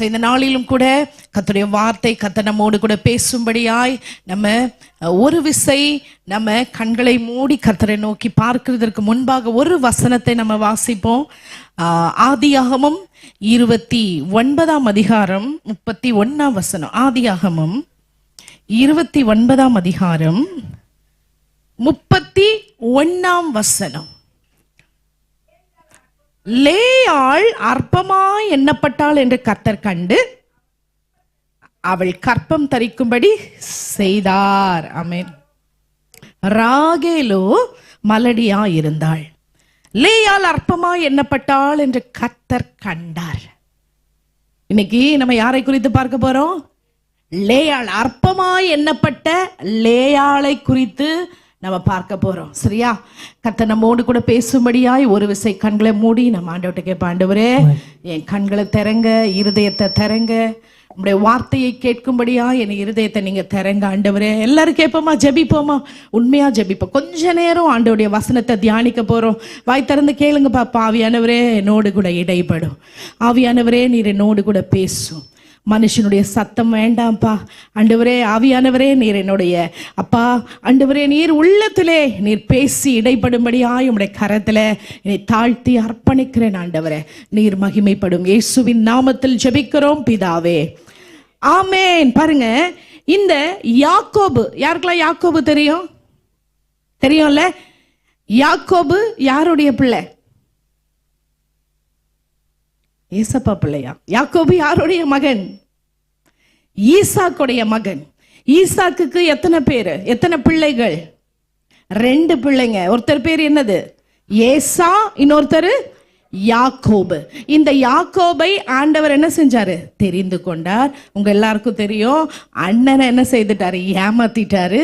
இந்த நாளிலும் கூட கர்த்தருடைய வார்த்தை கர்த்தர் நம்மோடு கூட பேசும்படியாய் நம்ம ஒரு விசை நம்ம கண்களை மூடி கர்த்தரை நோக்கி பார்க்கிறதற்கு முன்பாக ஒரு வசனத்தை நம்ம வாசிப்போம். ஆதியாகமம் 29 அதிகாரம் 31 வசனம். ஆதியாகமம் 29 அதிகாரம் 31 வசனம். லேயாள் அற்பமாய் எண்ணப்பட்டாள் என்று கர்த்தர் கண்டு அவள் கற்பம் தரிக்கும்படி செய்தார். ஆமென். ராகேலோ மலடியா இருந்தாள். லேயாள் அற்பமாய் எண்ணப்பட்டாள் என்று கர்த்தர் கண்டார். இன்னைக்கு நம்ம யாரை குறித்து பார்க்க போறோம்? லேயாள், அற்பமாய் எண்ணப்பட்ட லேயாளை குறித்து நம்ம பார்க்க போறோம். சரியா? கர்த்தர் நம்மோடு கூட பேசும்படியாய் ஒரு விசை கண்களை மூடி நம்ம ஆண்டவர்கிட்ட கேட்போம். ஆண்டவரே, என் கண்களை திறங்க, இருதயத்தை திறங்க, உங்களுடைய வார்த்தையை கேட்கும்படியா என் இருதயத்தை நீங்க திறங்க ஆண்டவரே. எல்லாரும் கேட்போமா? ஜெபிப்போமா? உண்மையா ஜெபிப்போம். கொஞ்ச நேரம் ஆண்டவருடைய வசனத்தை தியானிக்க போறோம். வாய் திறந்து கேளுங்க பாப்பா. ஆவியானவரே என்னோடு கூட இடைப்படும். ஆவியானவரே நீர் என்னோடு கூட பேசும். மனுஷனுடைய சத்தம் வேண்டாம்ப்பா. ஆண்டவரே, ஆவியானவரே நீர் என்னுடைய அப்பா, ஆண்டவரே நீர் உள்ளத்திலே நீர் பேசி இடைப்படும்படியாய் உம்முடைய கரத்துல என்னை தாழ்த்தி அர்ப்பணிக்கிறேன் ஆண்டவரே. நீர் மகிமைப்படும். இயேசுவின் நாமத்தில் ஜெபிக்கிறோம் பிதாவே, ஆமென். பாருங்க, இந்த யாக்கோபு, யாருக்கெல்லாம் யாக்கோபு தெரியும்? தெரியும்ல? யாக்கோபு யாருடைய பிள்ளை? ஏசப்பா பிள்ளையா? யாக்கோபு யாருடைய மகன்? ஈசாக்குடைய மகன். ஈசாக்குக்கு எத்தனை பேரு, எத்தனை பிள்ளைகள்? 2 பிள்ளைங்க. ஒருத்தர் பேர் என்னது? ஏசா, இன்னொருத்தர் யாக்கோபு. இந்த யாக்கோபை ஆண்டவர் என்ன செஞ்சாரு? தெரிந்து கொண்டார். உங்க எல்லாருக்கும் தெரியும், அண்ணனை என்ன செய்துட்டாரு? ஏமாத்திட்டாரு.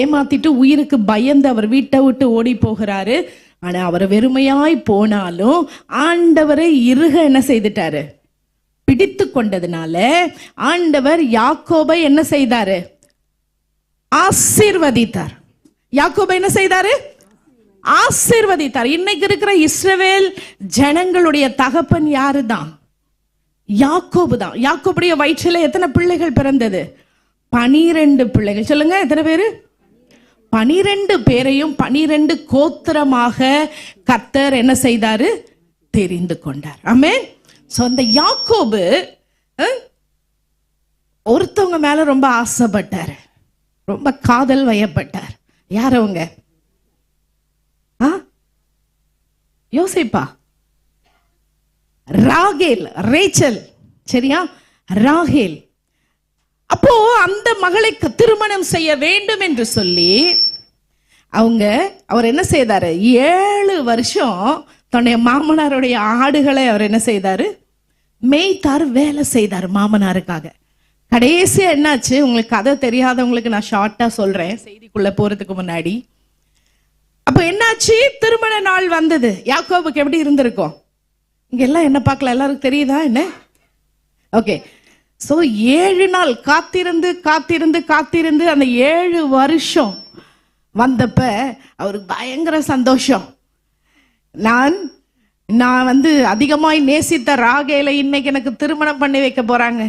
ஏமாத்திட்டு உயிருக்கு பயந்து அவர் வீட்டை விட்டு ஓடி போகிறாரு. ஆனா அவர் வெறுமையாய் போனாலும் ஆண்டவரை இறுக என்ன செய்துட்டாரு? பிடித்து கொண்டதுனால ஆண்டவர் யாக்கோபை என்ன செய்தாரு? ஆசீர்வதித்தார். யாக்கோபை என்ன செய்தாரு? ஆசீர்வதித்தார். இன்னைக்கு இருக்கிற இஸ்ரவேல் ஜனங்களுடைய தகப்பன் யாரு தான்? யாக்கோபு தான். யாக்கோபுடைய வயிற்றில எத்தனை பிள்ளைகள் பிறந்தது? 12 பிள்ளைகள். சொல்லுங்க, எத்தனை பேரு? 12 பேரையும் 12 கோத்திரமாக கர்த்தர் என்ன செய்தாரு? தெரிந்து கொண்டார். ஆமென். சோ அந்த யாக்கோபு ஒருத்தவங்க மேல ரொம்ப ஆசைப்பட்டார், ரொம்ப காதல் வயப்பட்டார். யார் அவங்க? யோசிப்பா, ராகேல், ரேச்சல். சரியா? ராகேல். அப்போ அந்த மகளை திருமணம் செய்ய வேண்டும் என்று சொல்லி அவர் என்ன செய்தாரு? 7 வருஷம் தன்னுடைய மாமனாருடைய ஆடுகளை அவர் என்ன செய்தாரு? மேய்த்தார், வேலை செய்தார் மாமனாருக்காக. கடைசியா என்னாச்சு? உங்களுக்கு கதை தெரியாதவங்களுக்கு நான் ஷார்ட்டா சொல்றேன், செய்திக்குள்ள போறதுக்கு முன்னாடி. அப்ப என்னாச்சு? திருமண நாள் வந்தது. யாக்கோபுக்கு எப்படி இருந்திருக்கும்? இங்க எல்லாம் என்ன பார்க்கல, எல்லாருக்கும் தெரியுதா என்ன? ஓகே. சோ 7 நாள் காத்திருந்து காத்திருந்து காத்திருந்து அந்த 7 வருஷம் வந்தப்ப அவருக்கு பயங்கர சந்தோஷம். நான் அதிகமாய் நேசித்த ராகேலை இன்னைக்கு எனக்கு திருமணம் பண்ணி வைக்க போறாங்க.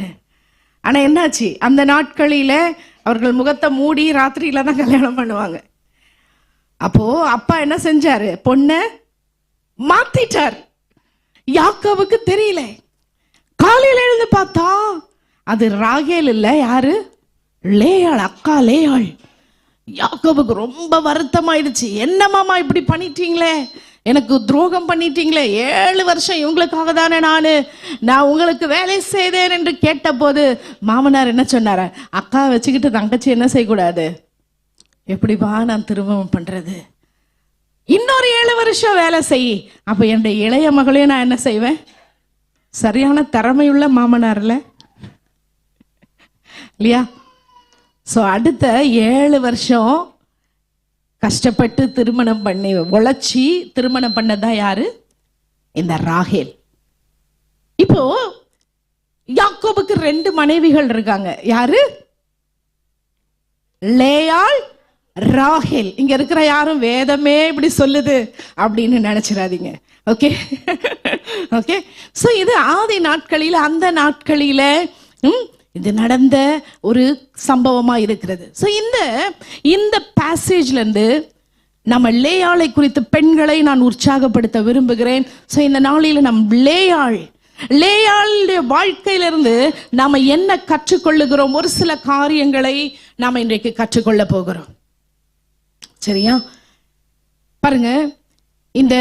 ஆனா என்னாச்சு? அந்த நாட்களில அவர்கள் முகத்தை மூடி ராத்திரியில தான் கல்யாணம் பண்ணுவாங்க. அப்போ அப்பா என்ன செஞ்சாரு? பொண்ணை மாத்திட்டார். யாக்கோபுக்கு தெரியல. காலையில எழுந்து பார்த்தா அது ராகேல் இல்ல, யாரு? லேயாள், அக்கா லேயாள். யாக்கோபுக்கு ரொம்ப வருத்தமாயிடுச்சு. என்ன மாமா இப்படி பண்ணிட்டீங்களே, எனக்கு துரோகம் பண்ணிட்டீங்களே. 7 வருஷம் இவங்களுக்காக தானே நான் உங்களுக்கு வேலை செய்தேன் என்று கேட்ட போது மாமனார் என்ன சொன்னார? அக்கா வச்சுக்கிட்டு தங்கச்சி என்ன செய்யக்கூடாது, எப்படிப்பா நான் திருமணம் பண்றது? இன்னொரு 7 வருஷம் வேலை செய். அப்ப என்னுடைய இளைய மகளையும் நான் என்ன செய்வேன்? சரியான திறமையுள்ள மாமனார்ல இல்லையா? சோ அடுத்த 7 வருஷம் கஷ்டப்பட்டு திருமணம் பண்ணி உழைச்சி திருமணம் பண்ணதான் யாரு? இந்த ராகேல். இப்போ யாக்கோபுக்கு 2 மனைவிகள் இருக்காங்க. யாரு? லேயாள், ராகேல். இங்க இருக்கிற யாரும் வேதமே இப்படி சொல்லுது அப்படின்னு நினைச்சிடாதீங்க. Okay okay. சோ இது ஆதி நாட்களில, அந்த நாட்களில இது நடந்த ஒரு சம்பவமா இருக்கிறது. சோ இந்த பேசேஜ்ல இருந்து நம்ம லேயாளை குறித்த பெண்களை நான் உற்சாகப்படுத்த விரும்புகிறேன். சோ இந்த நாளில நம் லேயாளுடைய வாழ்க்கையிலிருந்து நாம என்ன கற்றுக்கொள்ளுகிறோம், ஒரு சில காரியங்களை நாம இன்றைக்கு கற்றுக்கொள்ள போகிறோம். சரியா? பாருங்க, இந்த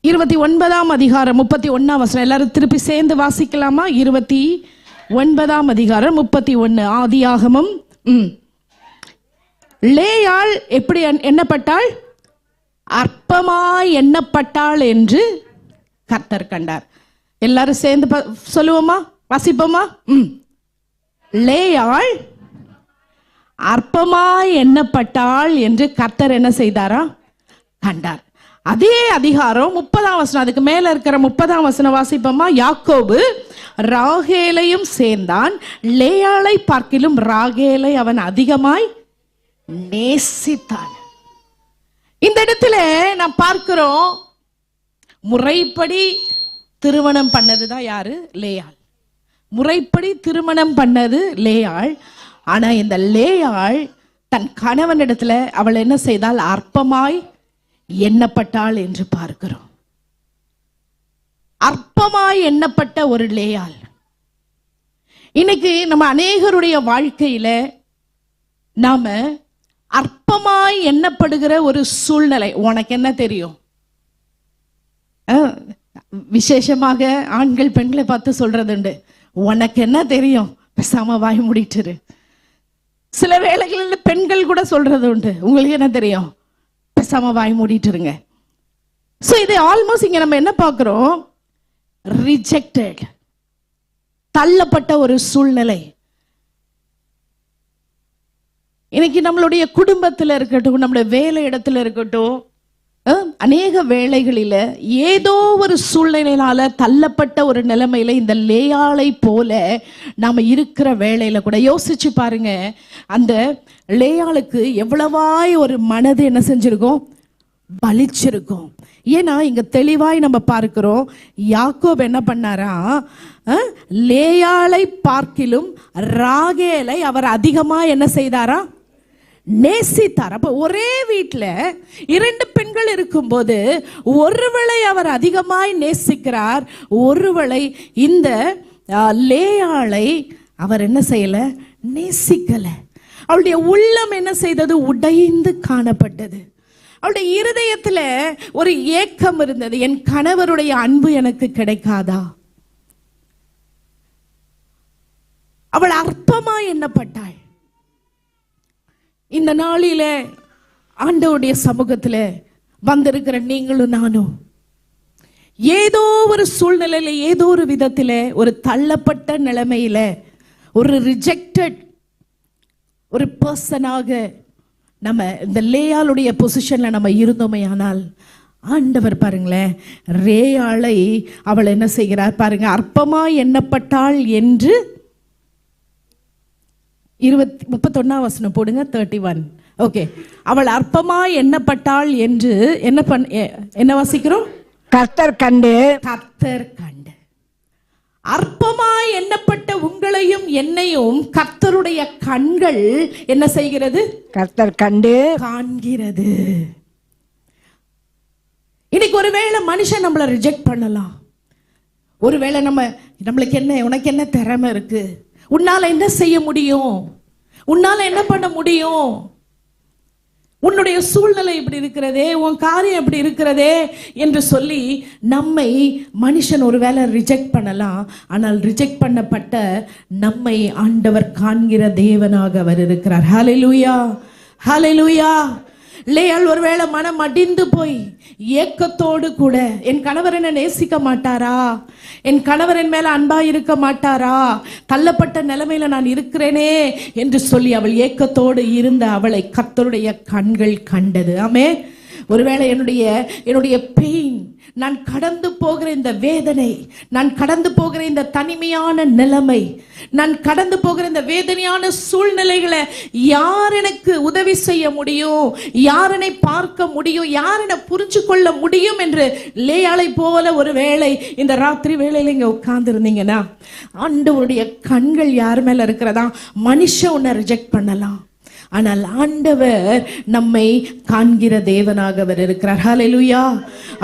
29ஆம் அதிகாரம் 31ஆம் வசனம் எல்லாரும் திருப்பி சேர்ந்து வாசிக்கலாமா? 29ஆம் அதிகாரம் 31 ஆதியாகமம். லேயாள் எப்படி எண்ணப்பட்டாள்? அற்பமாய் எண்ணப்பட்டாள் என்று கர்த்தர் கண்டார். எல்லாரும் சேர்ந்து சொல்லுவோமா? வாசிப்போமா? லேயாள் அற்பமாய் எண்ணப்பட்டாள் என்று கர்த்தர் என்ன செய்தாரா? கண்டார். அதே அதிகாரம் 30ஆம் வசனம், அதுக்கு மேல இருக்கிற 30ஆம் வசனம் வாசிப்போமா? யாக்கோபு ராகேலையும் சேர்ந்தான், லேயாளை பார்க்கிலும் ராகேலை அவன் அதிகமாய் நேசித்தான். இந்த இடத்துல நாம் பார்க்கிறோம், முறைப்படி திருமணம் பண்ணதுதான் யாரு? லேயாள். முறைப்படி திருமணம் பண்ணது லேயாள். ஆனா இந்த லேயாள் தன் கணவனிடத்துல அவள் என்ன செய்தால்? அற்பமாய் எண்ணப்பட்டாள் என்று பார்க்கிறோம். அற்பமாய் எண்ணப்பட்ட ஒரு லேயாள். இன்னைக்கு நம்ம அநேகருடைய வாழ்க்கையில நாம அற்பமாய் எண்ணப்படுகிற ஒரு சூழ்நிலை. உனக்கு என்ன தெரியும்? விசேஷமாக ஆண்கள் பெண்களை பார்த்து சொல்றது உண்டு, உனக்கு என்ன தெரியும், பேசாம வாய் மூடிட்டு. சில வேளைகளில் பெண்கள் கூட சொல்றது உண்டு, உங்களுக்கு என்ன தெரியும், பேசாம வாய் மூடிட்டு இருங்க. சோ இது ஆல்மோஸ்ட் இங்க நம்ம என்ன பார்க்கிறோம்? ரிஜெக்டட், தள்ளப்பட்ட ஒரு சூழ்நிலை. இன்னைக்கு நம்மளுடைய குடும்பத்தில் இருக்கட்டும், நம்மளுடைய வேலை இடத்துல இருக்கட்டும், அநேக வேளைகளில ஏதோ ஒரு சூழ்நிலையினால தள்ளப்பட்ட ஒரு நிலைமையில இந்த லேயாளை போல நாம இருக்கிற வேளையில கூட யோசிச்சு பாருங்க, அந்த லேயாளுக்கு எவ்வளவாய் ஒரு மனது என்ன செஞ்சிருக்கும்? பலிச்சிருக்கும். ஏன்னா இங்க தெளிவாய் நம்ம பார்க்கிறோம், யாக்கோபு என்ன பண்ணாரா? லேயாளை பார்க்கிலும் ராகேலை அவர் அதிகமா என்ன செய்தாரா? நேசித்தார். அப்ப ஒரே வீட்டுல 2 பெண்கள் இருக்கும்போது ஒருவேளை அவர் அதிகமாய் நேசிக்கிறார், ஒருவேளை இந்த லேயாளை அவர் என்ன செய்யல? நேசிக்கல. அவளுடைய உள்ளம் என்ன செய்தது? உடைந்து காணப்பட்டது. அவளுடைய இருதயத்துல ஒரு ஏக்கம் இருந்தது, என் கணவருடைய அன்பு எனக்கு கிடைக்காதா? அவள் அற்பமாய் எண்ணப்பட்டாள். இந்த நாளில ஆண்டவருடைய சமூகத்தில் வந்திருக்கிற நீங்களும் நானும் ஏதோ ஒரு சூழ்நிலையில, ஏதோ ஒரு விதத்தில், ஒரு தள்ளப்பட்ட நிலைமையில, ஒரு ரிஜெக்டட் ஒரு பர்சனாக நம்ம இந்த லேயாளுடைய பொசிஷன்ல நம்ம இருந்தோமே. ஆனால் ஆண்டவர் பாருங்களேன், லேயாளை அவள் என்ன செய்கிறார் பாருங்க, அற்பமாய் எண்ணப்பட்டாள் என்று 31ஆம் வசனம் போடுங்க. 31. ஓகே. அவள் அற்பமாய் எண்ணப்பட்டாள் என்று என்ன வாசிக்கிறோம்? கர்த்தர் கண்டு. அற்பமாய் எண்ணப்பட்ட உங்களையும் என்னையும் கர்த்தருடைய கண்கள் என்ன செய்கிறது? கர்த்தர் கண்டு காண்கிறது. இன்னைக்கு ஒருவேளை மனுஷன் நம்மளை ரிஜெக்ட் பண்ணலாம். ஒருவேளை நம்மளுக்கு என்ன, உனக்கு என்ன திறமை இருக்கு, உன்னால என்ன செய்ய முடியும், உன்னால என்ன பண்ண முடியும், உன்னுடைய சூழ்நிலை இப்படி இருக்கிறதே, உன் காரியம் இப்படி இருக்கிறதே என்று சொல்லி நம்மை மனுஷன் ஒருவேளை ரிஜெக்ட் பண்ணலாம். ஆனால் ரிஜெக்ட் பண்ணப்பட்ட நம்மை ஆண்டவர் காண்கிற தேவனாக அவர் இருக்கிறார். ஹல்லேலூயா, ஹல்லேலூயா. லேயாள் ஒருவேளை மனம் அடிந்து போய் ஏக்கத்தோடு கூட, என் கணவர் என்ன நேசிக்க மாட்டாரா, என் கணவர் என் மேல அன்பா இருக்க மாட்டாரா, தள்ளப்பட்ட நிலைமையில நான் இருக்கிறேனே என்று சொல்லி அவள் ஏக்கத்தோடு இருந்த அவளை கர்த்தருடைய கண்கள் கண்டது. ஆமே. ஒருவேளை என்னுடைய பெயின், நான் கடந்து போகிற இந்த வேதனை, நான் கடந்து போகிற இந்த தனிமையான நிலைமை, நான் கடந்து போகிற இந்த வேதனையான சூழ்நிலைகளை யார் எனக்கு உதவி செய்ய முடியும், யார் என்னை பார்க்க முடியும், யார் என்னை புரிஞ்சு கொள்ள முடியும் என்று லேயாளை போல ஒருவேளை இந்த ராத்திரி வேளையில இங்க உட்கார்ந்து இருந்தீங்கன்னா, ஆண்டவருடைய கண்கள் யார் மேல இருக்கிறதா? மனுஷன் உன்னை ரிஜெக்ட் பண்ணலாம், ஆனால் ஆண்டவர் நம்மை காண்கிற தேவனாக அவர் இருக்கிறார். ஹல்லேலூயா.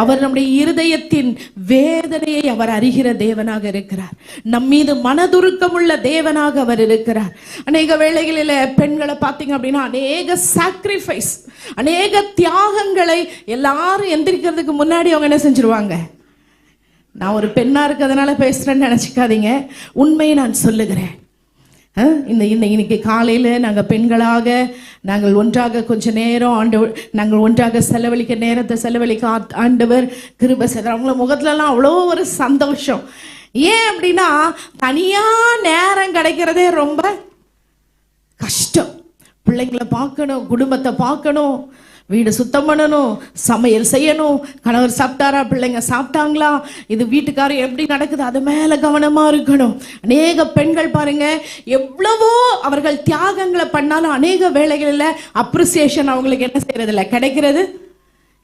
அவர் நம்முடைய இருதயத்தின் வேதனையை அவர் அறிகிற தேவனாக இருக்கிறார். நம் மீது மனதுருக்கம் உள்ள தேவனாக அவர் இருக்கிறார். அநேக வேளைகளில் பெண்களை பார்த்தீங்க அப்படின்னா அநேக சாக்ரிஃபைஸ், அநேக தியாகங்களை எல்லாரும் எந்திரிக்கிறதுக்கு முன்னாடி அவங்க என்ன செஞ்சிருவாங்க. நான் ஒரு பெண்ணா இருக்கிறதுனால பேசுறேன்னு நினைச்சுக்காதீங்க, உண்மையை நான் சொல்லுகிறேன். இன்னைக்கு காலையில் நாங்கள் பெண்களாக நாங்கள் ஒன்றாக கொஞ்ச நேரம் நாங்கள் ஒன்றாக செலவழிக்க நேரத்தை செலவழிக்க ஆண்டவர் கிருபை செய்தார். அவங்கள முகத்துலலாம் அவ்வளோ ஒரு சந்தோஷம். ஏன் அப்படின்னா தனியாக நேரம் கிடைக்கிறதே ரொம்ப கஷ்டம். பிள்ளைங்களை பார்க்கணும், குடும்பத்தை பார்க்கணும், வீடு சுத்தம் பண்ணணும், சமையல் செய்யணும், கணவர் சாப்பிட்டாரா, பிள்ளைங்க சாப்பிட்டாங்களா, இது வீட்டுக்காரர் எப்படி நடக்குது, அது மேல கவனமா இருக்கணும். அநேக பெண்கள் பாருங்க, எவ்வளவோ அவர்கள் தியாகங்களை பண்ணாலும் அநேக வேளைகளில் அப்ரிசியேஷன் அவங்களுக்கு என்ன செய்யறது இல்லை, கிடைக்கிறது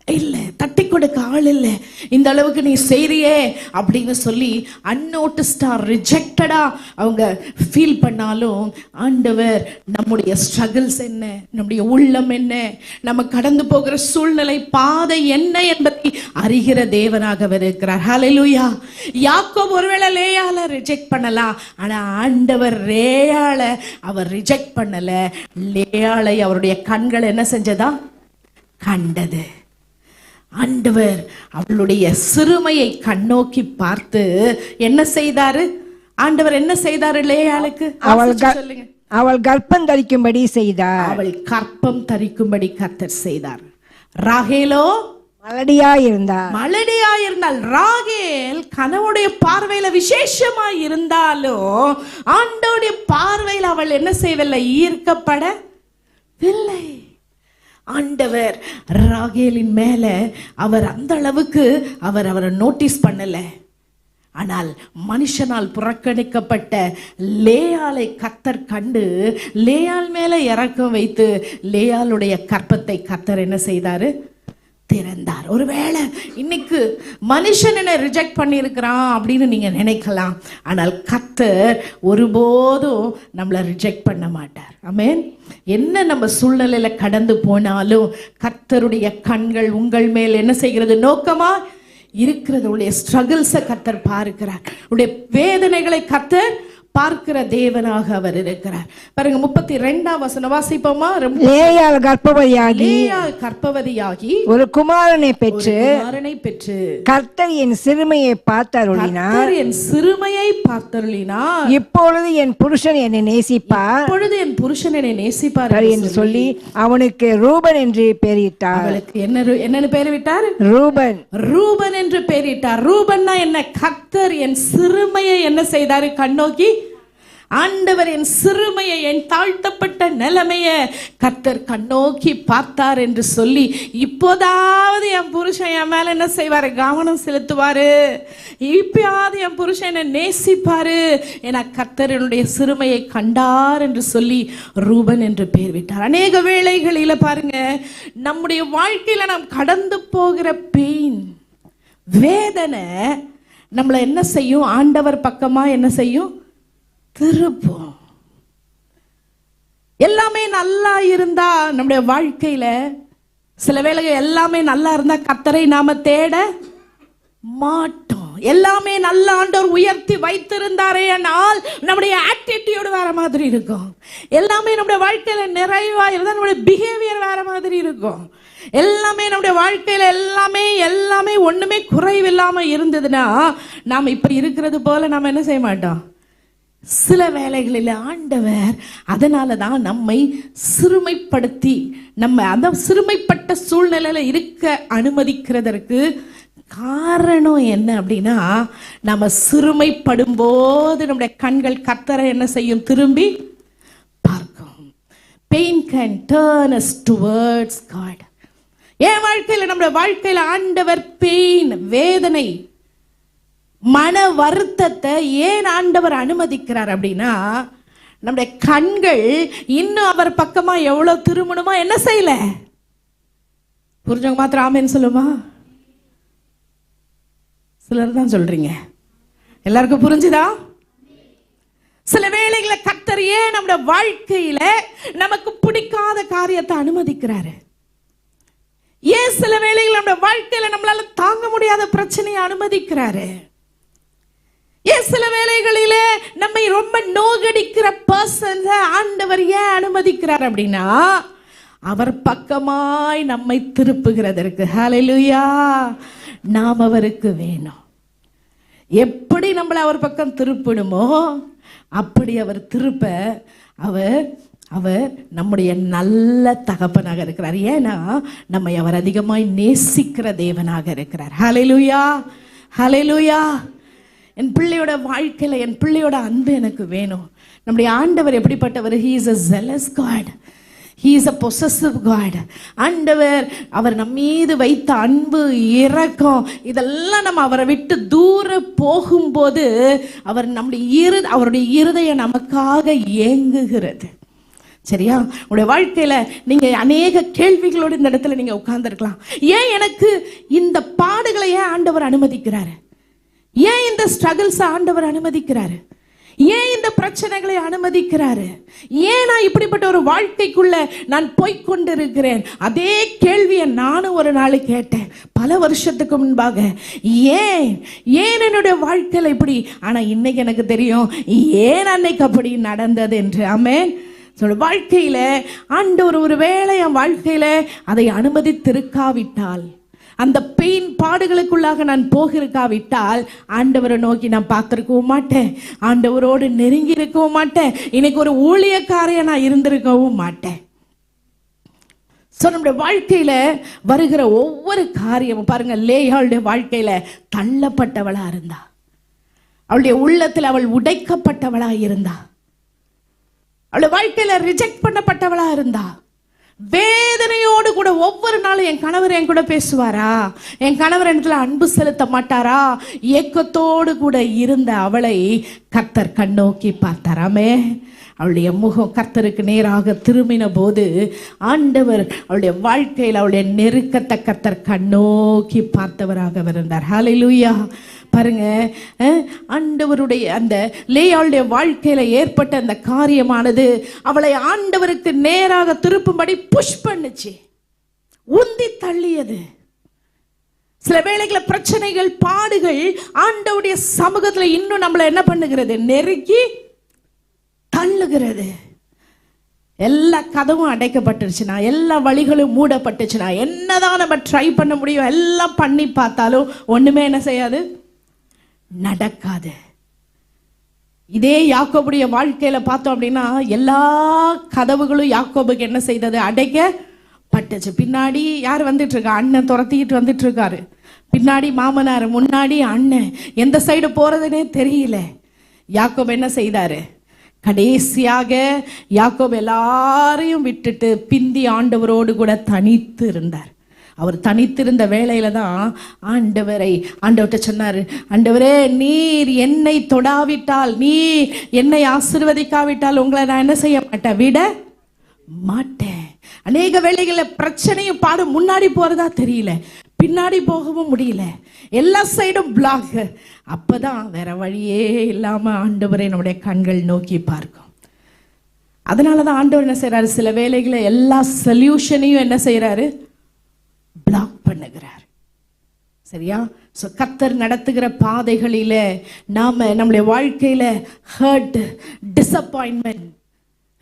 இல்லை, தட்டி கொடுக்க ஆள் இல்லை. இந்த அளவுக்கு நீ செய்றியே அப்படின்னு சொல்லி அன்னோட்டிஸ்டா, ரிஜெக்டடா அவங்க ஃபீல் பண்ணாலும் ஆண்டவர் நம்முடைய ஸ்ட்ரகிள்ஸ் என்ன, நம்முடைய உள்ளம் என்ன, நம்ம கடந்து போகிற சூழ்நிலை பாதை என்ன என்பதை அறிகிற தேவனாக அவர் இருக்கிறார். ஹல்லேலூயா. யாக்கோபு ஒருவேளை லேயால ரிஜெக்ட் பண்ணலாம், ஆனா ஆண்டவர் ரேயால அவர் ரிஜெக்ட் பண்ணல. லேயாளை அவருடைய கண்கள் என்ன செஞ்சதா? கண்டது. ஆண்டவர் அவளுடைய சிறுமையை கண்ணோக்கி பார்த்து என்ன செய்தாரு? ஆண்டவர் என்ன செய்தாரு லேயாளுக்கு? அவள் கர்ப்பம் தரிக்கும்படி செய்தார். அவள் கர்ப்பம் தரிக்கும்படி கர்த்தர் செய்தார். ராகேலோ மலடியாயிருந்தாள். ராகேல் கணவனுடைய பார்வையில விசேஷமா இருந்தாலும் ஆண்டவருடைய பார்வையில் அவள் என்ன செய்யவில்லை? ஈர்க்கப்படவில்லை. ஆண்டவர் ராகேலின் மேல அவர் அந்த அளவுக்கு அவரை நோட்டீஸ் பண்ணல. ஆனால் மனுஷனால் புறக்கணிக்கப்பட்ட லேயாளை கர்த்தர் கண்டு லேயாள் மேல இரக்கம் வைத்து லேயாளுடைய கற்பத்தை கர்த்தர் என்ன செய்தாரு? திறந்தார். ஒருவேளை இன்னைக்கு மனுஷன் என்ன ரிஜெக்ட் பண்ணியிருக்கிறான் அப்படின்னு நீங்க நினைக்கலாம், ஆனால் கர்த்தர் ஒருபோதும் நம்மளை ரிஜெக்ட் பண்ண மாட்டார். ஆமென். என்ன நம்ம சூழ்நிலையில கடந்து போனாலும் கர்த்தருடைய கண்கள் உங்கள் மேல் என்ன செய்கிறது? நோக்கமா இருக்கிறது. உடைய ஸ்ட்ரகிள்ஸை கர்த்தர் பார்க்கிறார், உடைய வேதனைகளை கர்த்தர் பார்க்கிற தேவனாக அவர் இருக்கிறார். பாருங்க 32ஆம் வசனம் வாசிப்போமா? லேயாள் கர்ப்பவதியாகி ஒரு குமாரனை பெற்று கர்த்தர் என் சிறுமையை பார்த்தருளினார். இப்பொழுது என் புருஷன் என்னை நேசிப்பார் என்று சொல்லி அவனுக்கு ரூபன் என்று பெயரிட்டார். அவளுக்கு என்னன்னு பெயரிட்டார்? ரூபன் என்று பெயரிட்டார். ரூபன்னா என்ன? கர்த்தர் என் சிறுமையை என்ன செய்தாரு? கண்ணோக்கி ஆண்டவர் என் சிறுமையை, என் தாழ்த்தப்பட்ட நிலைமையை கர்த்தர் கண்ணோக்கி பார்த்தார் என்று சொல்லி இப்போதாவது என் புருஷன் என் மேல என்ன செய்வாரு? கவனம் செலுத்துவாரு. இப்பயாவது என் புருஷன் என்னை நேசிப்பாரு, என கர்த்தர் என்னுடைய சிறுமையை கண்டார் என்று சொல்லி ரூபன் என்று பெயர் விட்டார். அநேக வேளைகளில பாருங்க, நம்முடைய வாழ்க்கையில நாம் கடந்து போகிற பெயின், வேதனை நம்மளை என்ன செய்யும்? ஆண்டவர் பக்கமா என்ன செய்யும்? திருப்போம். எல்லாமே நல்லா இருந்தா நம்முடைய வாழ்க்கையில சில வேளைகள் எல்லாமே நல்லா இருந்தா கர்த்தரை நாம தேட மாட்டோம். எல்லாமே நல்ல ஆண்டவர் உயர்த்தி வைத்திருந்தாரே ஆனால் நம்முடைய ஆட்டிடியூட் வேற மாதிரி இருக்கும். எல்லாமே நம்முடைய வாழ்க்கையில நிறைவா இருந்தா நம்முடைய பிஹேவியர் வேற மாதிரி இருக்கும். எல்லாமே நம்முடைய வாழ்க்கையில எல்லாமே ஒண்ணுமே குறைவில்லாம இருந்ததுன்னா நாம இப்ப இருக்கிறது போல நாம என்ன செய்ய மாட்டோம். சில வேளைகளில் ஆண்டவர் அதனால தான் நம்மை சிறுமைப்படுத்தி அந்த சிறுமைப்பட்ட சூழ்நிலையில இருக்க அனுமதிக்கிறதற்கு காரணம் என்ன அப்படின்னா, நம்ம சிறுமைப்படும் போது நம்முடைய கண்கள் கர்த்தரை என்ன செய்யும்? திரும்பி பார்க்கும். Pain can turn us towards God. என் வாழ்க்கையில, நம்முடைய வாழ்க்கையில ஆண்டவர் பெயின், வேதனை, மன வருத்தத்தை ஏன் ஆண்டவர் அனுமதிக்கிறார் அப்படின்னா, நம்முடைய கண்கள் இன்னும் அவர் பக்கமா எவ்வளவு திரும்பணுமா என்ன செய்யல. புரிஞ்சவங்க மாத்திரம் ஆமேன்னு சொல்லுமா? சிலர் தான் சொல்றீங்க. எல்லாருக்கும் புரிஞ்சுதா? சில வேளைகளை கர்த்தர் ஏன் நம்முடைய வாழ்க்கையில நமக்கு பிடிக்காத காரியத்தை அனுமதிக்கிறாரு? ஏன் சில வேளைகள் நம்முடைய வாழ்க்கையில நம்மளால தாங்க முடியாத பிரச்சனையை அனுமதிக்கிறாரு? ஏன் சில வேளைகளில நம்மை ரொம்ப நோகடிக்கிற பர்சன்ஸ் ஆண்டவர் ஏன் அனுமதிக்கிறார் அப்படின்னா, அவர் பக்கமாய் நம்மை திருப்புகிறதற்கு. ஹல்லேலூயா. நாம் அவருக்கு வேணும். எப்படி நம்மளை அவர் பக்கம் திருப்பணுமோ அப்படி அவர் திருப்ப அவர் நம்முடைய நல்ல தகப்பனாக இருக்கிறார். ஏன்னா நம்மை அவர் அதிகமாய் நேசிக்கிற தேவனாக இருக்கிறார். ஹல்லேலூயா, ஹல்லேலூயா. என் பிள்ளையோட வாழ்க்கையில என் பிள்ளையோட அன்பு எனக்கு வேணும். நம்முடைய ஆண்டவர் எப்படிப்பட்டவர்? He is a zealous God. He is a possessive God. ஆண்டவர் அவர் நம் மீது வைத்த அன்பு, இரக்கம், இதெல்லாம் நம்ம அவரை விட்டு தூர போகும்போது அவருடைய இருதயம் நமக்காக ஏங்குகிறது. சரியா? உங்களுடைய வாழ்க்கையில நீங்க அநேக கேள்விகளோடு இந்த இடத்துல நீங்க உட்கார்ந்துருக்கலாம். ஏன் எனக்கு இந்த பாடுகளை ஏன் ஆண்டவர் அனுமதிக்கிறாரு? ஏன் இந்த ஸ்ட்ரகிள்ஸ் ஆண்டவர் அனுமதிக்கிறாரு? ஏன் இந்த பிரச்சனைகளை அனுமதிக்கிறாரு? ஏன் நான் இப்படிப்பட்ட ஒரு வாழ்க்கைக்குள்ள நான் போய்கொண்டிருக்கிறேன்? அதே கேள்வியை நானும் ஒரு நாள் கேட்டேன், பல வருஷத்துக்கு முன்பாக. ஏன் என்னுடைய வாழ்க்கையில இப்படி? ஆனா இன்னைக்கு எனக்கு தெரியும் ஏன் அன்னைக்கு அப்படி நடந்தது என்று. ஆமென். வாழ்க்கையில ஆண்டவர் ஒருவேளை என் வாழ்க்கையில அதை அனுமதித்திருக்காவிட்டால், அந்த பெயின் பாடுகளுக்குள்ளாக நான் போகிருக்காவிட்டால், ஆண்டவரை நோக்கி நான் பார்த்திருக்கவும் மாட்டேன், ஆண்டவரோடு நெருங்கி இருக்கவும் மாட்டேன், இன்னைக்கு ஒரு ஊழியக்காரைய நான் இருந்திருக்கவும் மாட்டேன். நம்முடைய வாழ்க்கையில வருகிற ஒவ்வொரு காரியமும் பாருங்க, லேயாளுடைய வாழ்க்கையில தள்ளப்பட்டவளா இருந்தா, அவளுடைய உள்ளத்தில் அவள் உடைக்கப்பட்டவளா இருந்தா, அவளுடைய வாழ்க்கையில ரிஜெக்ட் பண்ணப்பட்டவளா இருந்தா, வேதனையோடு கூட ஒவ்வொரு நாளும் என் கணவர் என் கூட பேசுவாரா, என் கணவர் இடத்துல அன்பு செலுத்த மாட்டாரா, ஏக்கத்தோடு கூட இருந்த அவளை கர்த்தர் கண்ணோக்கி பார்த்தாராமே. அவளுடைய முகம் கர்த்தருக்கு நேராக திரும்பின போது ஆண்டவர் அவளுடைய வாழ்க்கையில் அவளுடைய நெருக்கத்தை கர்த்தர் கண்ணோக்கி பார்த்தவராக இருந்தார். ஹல்லேலூயா. பாருங்க, ஆண்டவருடைய அந்த லேயாளுடைய வாழ்க்கையில ஏற்பட்ட அந்த காரியமானது அவளை ஆண்டவருக்கு நேராக திருப்பும்படி புஷ் பண்ணுச்சு, உந்தி தள்ளியது. சில வேளைகள பிரச்சனைகள், பாடுகள் ஆண்டவருடைய சமூகத்துல இன்னும் நம்மளை என்ன பண்ணுகிறது? நெருக்கி தள்ளுகிறது. எல்லா கதவும் அடைக்கப்பட்டுருச்சுன்னா, எல்லா வழிகளும் மூடப்பட்டுச்சுன்னா, என்னதான் நம்ம ட்ரை பண்ண முடியும், எல்லாம் பண்ணி பார்த்தாலும் ஒண்ணுமே என்ன செய்யாது, நடக்காது. இதே யாக்கோபுடைய வாழ்க்கையில பார்த்தோம் அப்படின்னா, எல்லா கதவுகளும் யாக்கோபுக்கு என்ன செய்தது? அடைக்கப்பட்டுச்சு. பின்னாடி யார் வந்துட்டு இருக்கா? அண்ணன் துரத்திக்கிட்டு வந்துட்டு இருக்காரு. பின்னாடி மாமனார், முன்னாடி அண்ணன். எந்த சைடு போறதுன்னே தெரியல. யாக்கோபு என்ன செய்தாரு? கடைசியாக யாக்கோபு எல்லாரையும் விட்டுட்டு பிந்தி ஆண்டவரோடு கூட தனித்து இருந்தார். அவர் தனித்திருந்த வேளையில தான் ஆண்டவர்கிட்ட சொன்னாரு, ஆண்டவரே, நீர் என்னை தொடாவிட்டால், நீர் என்னை ஆசீர்வதிக்காவிட்டால் உங்களை நான் என்ன செய்ய மாட்டேன், விட மாட்டேன். அநேக வேளைகளில் பிரச்சனையும் பாடும் முன்னாடி போறதா தெரியல, பின்னாடி போகவும் முடியல, எல்லா சைடும் பிளாக். அப்பதான் வேற வழியே இல்லாம ஆண்டவரை நம்முடைய கண்கள் நோக்கி பார்க்கும். அதனாலதான் ஆண்டவர் என்ன செய்யறாரு? சில வேளைகளை எல்லா சொல்யூஷனையும் என்ன செய்யறாரு? பிளாக் பண்ணுகிறார். சரியா? கர்த்தர் நடத்துகிற பாதைகளில நாம நம்முடைய வாழ்க்கையில ஹர்ட், டிசப்பாயின்மெண்ட்,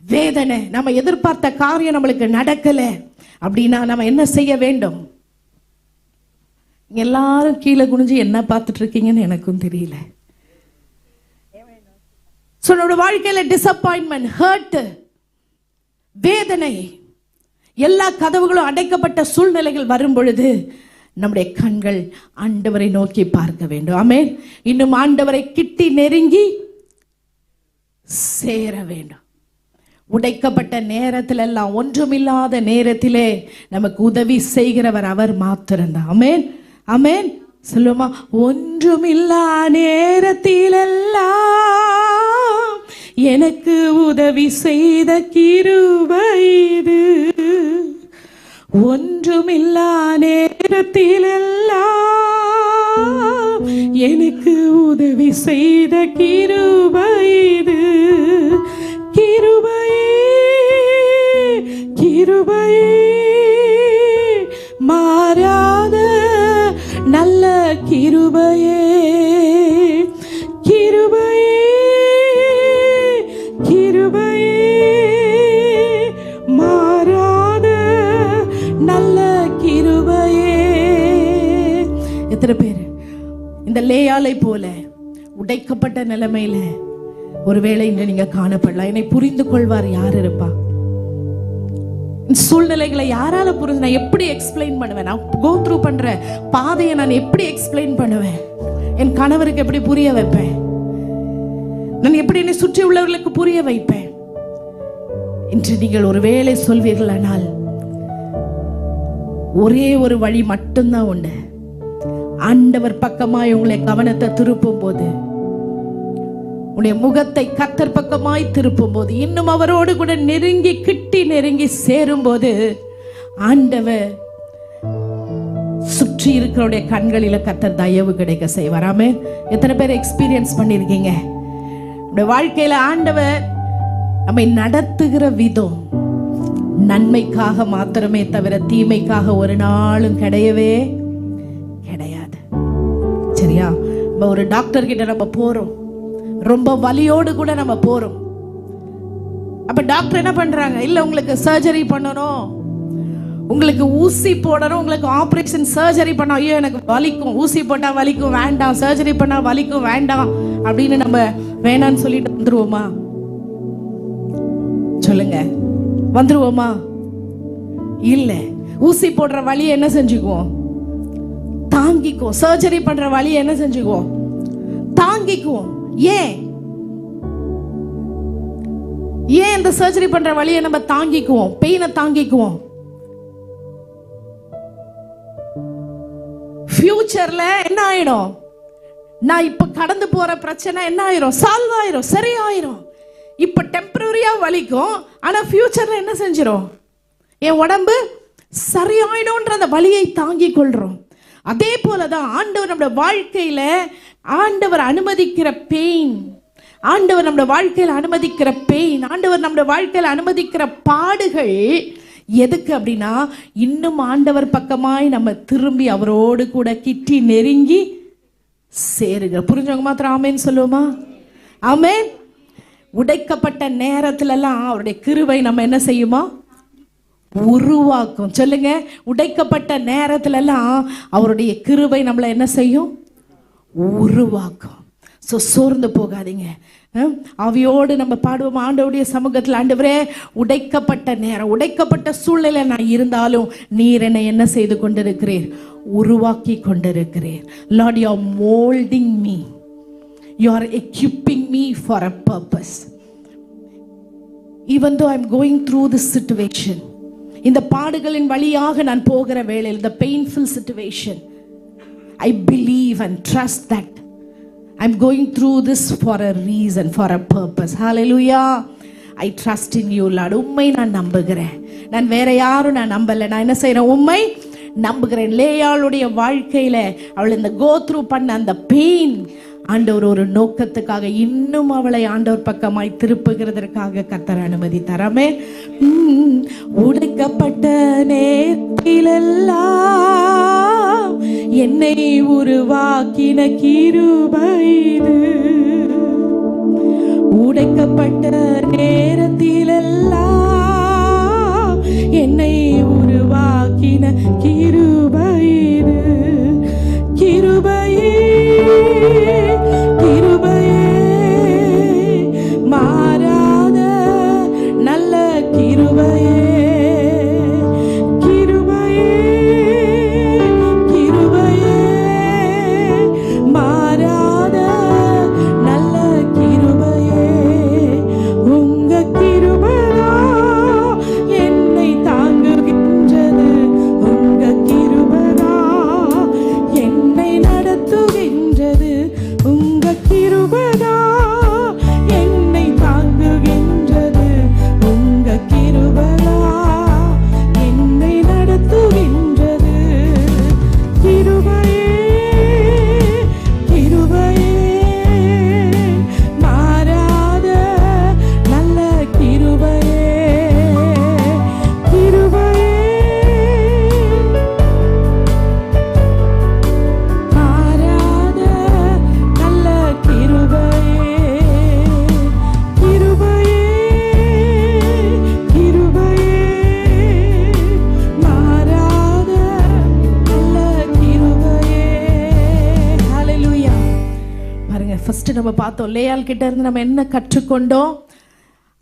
வேதனை, நம்ம எதிர்பார்த்த காரியம் நம்மளுக்கு நடக்கல அப்படின்னா நம்ம என்ன செய்ய வேண்டும்? எல்லாரும் கீழே குனிஞ்சு என்ன பார்த்துட்டு இருக்கீங்கன்னு எனக்கும் தெரியல. நம்முடைய வாழ்க்கையில டிசப்பாயின்மெண்ட், ஹர்ட், வேதனை, எல்லா கதவுகளும் அடைக்கப்பட்ட சூழ்நிலைகள் வரும் பொழுது நம்முடைய கண்கள் ஆண்டவரை நோக்கி பார்க்க வேண்டும். ஆமென். இன்னும் ஆண்டவரை கிட்டி நெருங்கி சேர வேண்டும். உடைக்கப்பட்ட நேரத்துல எல்லாம், ஒன்றுமில்லாத நேரத்திலே நமக்கு உதவி செய்கிறவர் அவர் மாத்திரம்தான். ஆமென், ஆமென். சொல்லுமா, ஒன்றுமில்லா நேரத்திலெல்லாம் எனக்கு உதவி செய்த கிருபை இது. ஒன்றுமில்லா நேரத்திலெல்லாம் எனக்கு உதவி செய்த கிருபை இது. கிருபையே, கிருபையே, மாறாத நல்ல கிருபையே. கிருபையே, கிருபையே, மாறாத நல்ல கிருபையே. எத்தனை பேர் இந்த லேயாளை போல உடைக்கப்பட்ட நிலைமையில ஒருவேளை இன்று நீங்க காணப்படலாம். என்னை புரிந்து கொள்வார் யார் இருப்பா? சூழ்நிலைகளை யாரால புரிந்து, நான் எப்படி எக்ஸ்பிளைன் பண்ணுவேன்? நான் கோ த்ரூ பண்ற பாதையை நான் எப்படி எக்ஸ்பிளைன் பண்ணுவேன்? என் கணவருக்கு எப்படி புரிய வைப்பேன்? நான் எப்படி என்னை சுற்றி உள்ளவர்களுக்கு புரிய வைப்பேன்? இன்று நீங்கள் ஒரு வேளை சொல்வீர்களானால் ஒரே ஒரு வழி மட்டும்தான் உண்டு. ஆண்டவர் பக்கமாய் உங்களை கவனத்தை திருப்பும் போது, உடைய முகத்தை கர்த்தர் பக்கமாய் திருப்பும் போது, இன்னும் அவரோடு கூட நெருங்கி கிட்டி நெருங்கி சேரும் போது, ஆண்டவர் சுற்றி இருக்கிறவருடைய கண்களில கர்த்தர் தயவு கிடைக்க செய்வார். ஆமென். எத்தனை பேர் எக்ஸ்பீரியன்ஸ் பண்ணிருக்கீங்க? உடைய வாழ்க்கையில ஆண்டவர் நம்மை நடத்துகிற விதம் நன்மைக்காக மாத்திரமே தவிர தீமைக்காக ஒரு நாளும் கிடையவே கிடையாது. சரியா? நம்ம ஒரு டாக்டர் கிட்ட நம்ம போறோம், ரொம்ப வலியோடு கூட நம்ம போறோம். அப்ப டாக்டர் என்ன பண்றாங்க? இல்ல உங்களுக்கு சர்ஜரி பண்ணணும், உங்களுக்கு ஊசி போடணும், உங்களுக்கு ஆபரேஷன் சர்ஜரி பண்ண, ஐயோ எனக்கு வலிக்கும், ஊசி போட்டா வலிக்கும் வேண்டாம், சர்ஜரி பண்ணா வலிக்கும் வேண்டாம் அப்படின்னு நம்ம வேணான்னு சொல்லிட்டு வந்துருவோமா? சொல்லுங்க, வந்துருவோமா? இல்ல. ஊசி போடுற வலியை என்ன செஞ்சுக்குவோம்? தாங்கிக்குவோம். சர்ஜரி பண்ற வலியை என்ன செஞ்சுக்குவோம்? தாங்கிக்குவோம். ஏன் இந்த சர்ஜரி பண்ற வழியை நம்ம தாங்கிக்குவோம், பெயினை தாங்கிக்குவோம்? ஃபியூச்சர்ல என்ன ஆயிடும்? நான் இப்ப கடந்து போற பிரச்சனை என்ன ஆயிரும்? சால்வ் ஆயிரும், சரியாயிரும். இப்ப டெம்பரரியா வலிக்கும், ஆனா ஃபியூச்சர்ல என்ன செஞ்சிரும்? என் உடம்பு சரியாயிடும்ன்ற அந்த வலியை தாங்கி கொள்றோம். அதே போலதான் ஆண்டவர் நம்முடைய வாழ்க்கையில ஆண்டவர் அனுமதிக்கிற பெயின், ஆண்டவர் நம்முடைய வாழ்க்கையில அனுமதிக்கிற பெயின், ஆண்டவர் நம்முடைய வாழ்க்கையில அனுமதிக்கிற பாடுகள் எதுக்கு அப்படின்னா, இன்னும் ஆண்டவர் பக்கமாய் நம்ம திரும்பி அவரோடு கூட கிட்டி நெருங்கி சேருங்க. புரிஞ்சவங்க மாத்திரம் ஆமேன் சொல்லுவோமா? ஆமேன். உடைக்கப்பட்ட நேரத்துல எல்லாம் அவருடைய கிருபை நம்ம என்ன செய்யுமா? உருவாக்கும். சொல்லுங்க, உடைக்கப்பட்ட நேரத்துல எல்லாம் அவருடைய கிருபை நம்மளை என்ன செய்யும்? உருவாக்கும். சோர்ந்து போகாதீங்க. அவையோடு நம்ம பாடுவோம் ஆண்டவருடைய சமூகத்தில், ஆண்டவரே உடைக்கப்பட்ட நேரம், உடைக்கப்பட்ட சூழ்நிலை நான் இருந்தாலும் நீர் என்னை என்ன செய்து கொண்டிருக்கிறீர்? உருவாக்கி கொண்டிருக்கிறீர். Lord, you are molding me, you are equipping me for a purpose. Even though I am going through this situation, இந்த பாடுகளின் வழியாக நான் போகிற வேளையில், the painful situation, I believe and trust that I'm going through this for a reason, for a purpose. Hallelujah. I trust in you, Lord. உம்மை நான் நம்புகிறேன். நான் வேற யாரும் நான் நம்பல. நான் என்ன செய்றேன்? உம்மை நம்புகிறேன். லேயாளுடைய வாழ்க்கையில அவள் இந்த கோ த்ரூ பண்ண அந்த பெயின், ஆண்டவர் ஒரு நோக்கத்துக்காக இன்னும் அவளை ஆண்டவர் பக்கமாய் திருப்புகிறதற்காக கர்த்தர் அனுமதித்தார். ஆமென். உடைக்கப்பட்ட நேரத்திலெல்லாம் என்னை உருவாக்கின கிருபை இது. உடைக்கப்பட்ட நேரத்திலெல்லாம் என்னை உருவாக்கின கிருபை இது. கிருபையே, கிருபையே, மாறாத நல்ல கிருபையே. கிருபையே, உங்க கிருபை நம்ம பார்த்தோம். லேயாள் கிட்ட இருந்து நம்ம என்ன கற்றுக்கொண்டோம்?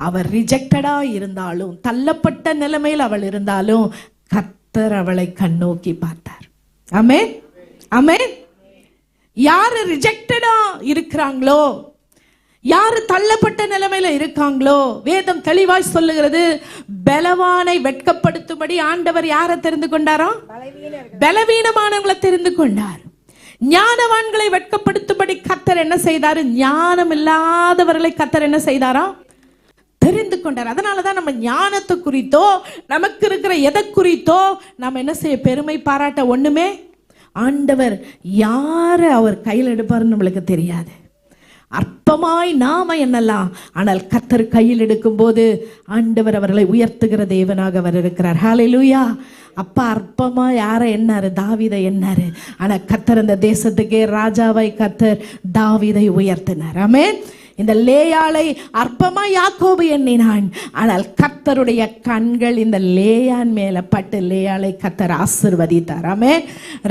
அவர் ரிஜெக்டடா இருந்தாலும், தள்ளப்பட்ட நிலைமையில் அவள் இருந்தாலும், கர்த்தர் அவளை கண்ணோக்கி பார்த்தார். ஆமென், ஆமென். யாரு ரிஜெக்டடா இருக்கிறாங்களோ, யாரு தள்ளப்பட்ட நிலைமையில இருக்காங்களோ, வேதம் தெளிவாய் சொல்லுகிறது, பலவானை வெட்கப்படுத்தும்படி ஆண்டவர் யாரை தெரிந்து கொண்டாரோ? பலவீனமானவங்களை தெரிந்து கொண்டார். ஞானவான்களை வெட்கப்படுத்தும்படி கர்த்தர் என்ன செய்தாரு? ஞானம் இல்லாதவர்களை கர்த்தர் என்ன செய்தாரா? தெரிந்து கொண்டார். அதனாலதான் நம்ம ஞானத்தை குறித்தோ, நமக்கு இருக்கிற எதை குறித்தோ நம்ம என்ன செய்ய பெருமை பாராட்ட ஒண்ணுமே. ஆண்டவர் யாரை அவர் கையில் எடுப்பாருன்னு நம்மளுக்கு தெரியாது. அற்பமாய் நாம என்னலாம், ஆனால் கர்த்தர் கையில் எடுக்கும் போது ஆண்டவர் அவர்களை உயர்த்துகிற தேவனாக அவர் இருக்கிறார். ஹல்லேலூயா. அப்பா அற்பமா யாரை என்னாரு? தாவீதை என்னாரு. ஆனா கர்த்தர் அந்த தேசத்துக்கே ராஜாவை கர்த்தர் தாவீதை உயர்த்தினார். ஆமென். இந்த லேயாளை அற்பமா யாக்கோபு எண்ணினான், ஆனால் கர்த்தருடைய கண்கள் இந்த லேயான் மேல பட்டு லேயாளை கர்த்தர் ஆசீர்வதித்தார். ஆமென்.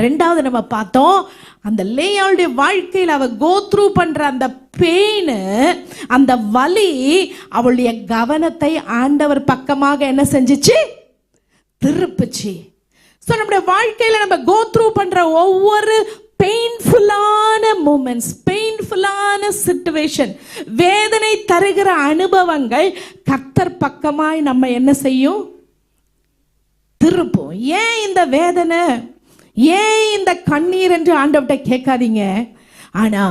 ரெண்டாவது நம்ம பார்த்தோம், அந்த லேயாளுடைய வாழ்க்கையில் அவ கோ த்ரூ பண்ற அந்த பெயின், அந்த வலி அவளுடைய கவனத்தை ஆண்டவர் பக்கமாக என்ன செஞ்சிச்சு? திருப்புச்சு. சோ நம்முடைய வாழ்க்கையில நம்ம கோ த்ரூ பண்ற ஒவ்வொரு பெயின்ஃபுல்லான மூமெண்ட்ஸ், பெயின்ஃபுல்லான சிச்சுவேஷன், வேதனை தருகிற அனுபவங்கள் கர்த்தர் பக்கமாய் நம்ம என்ன செய்யும்? திருப்போம். ஏன் இந்த வேதனை, ஏன் இந்த கண்ணீர் என்று ஆண்டவர்கிட்ட கேட்காதீங்க. ஆனா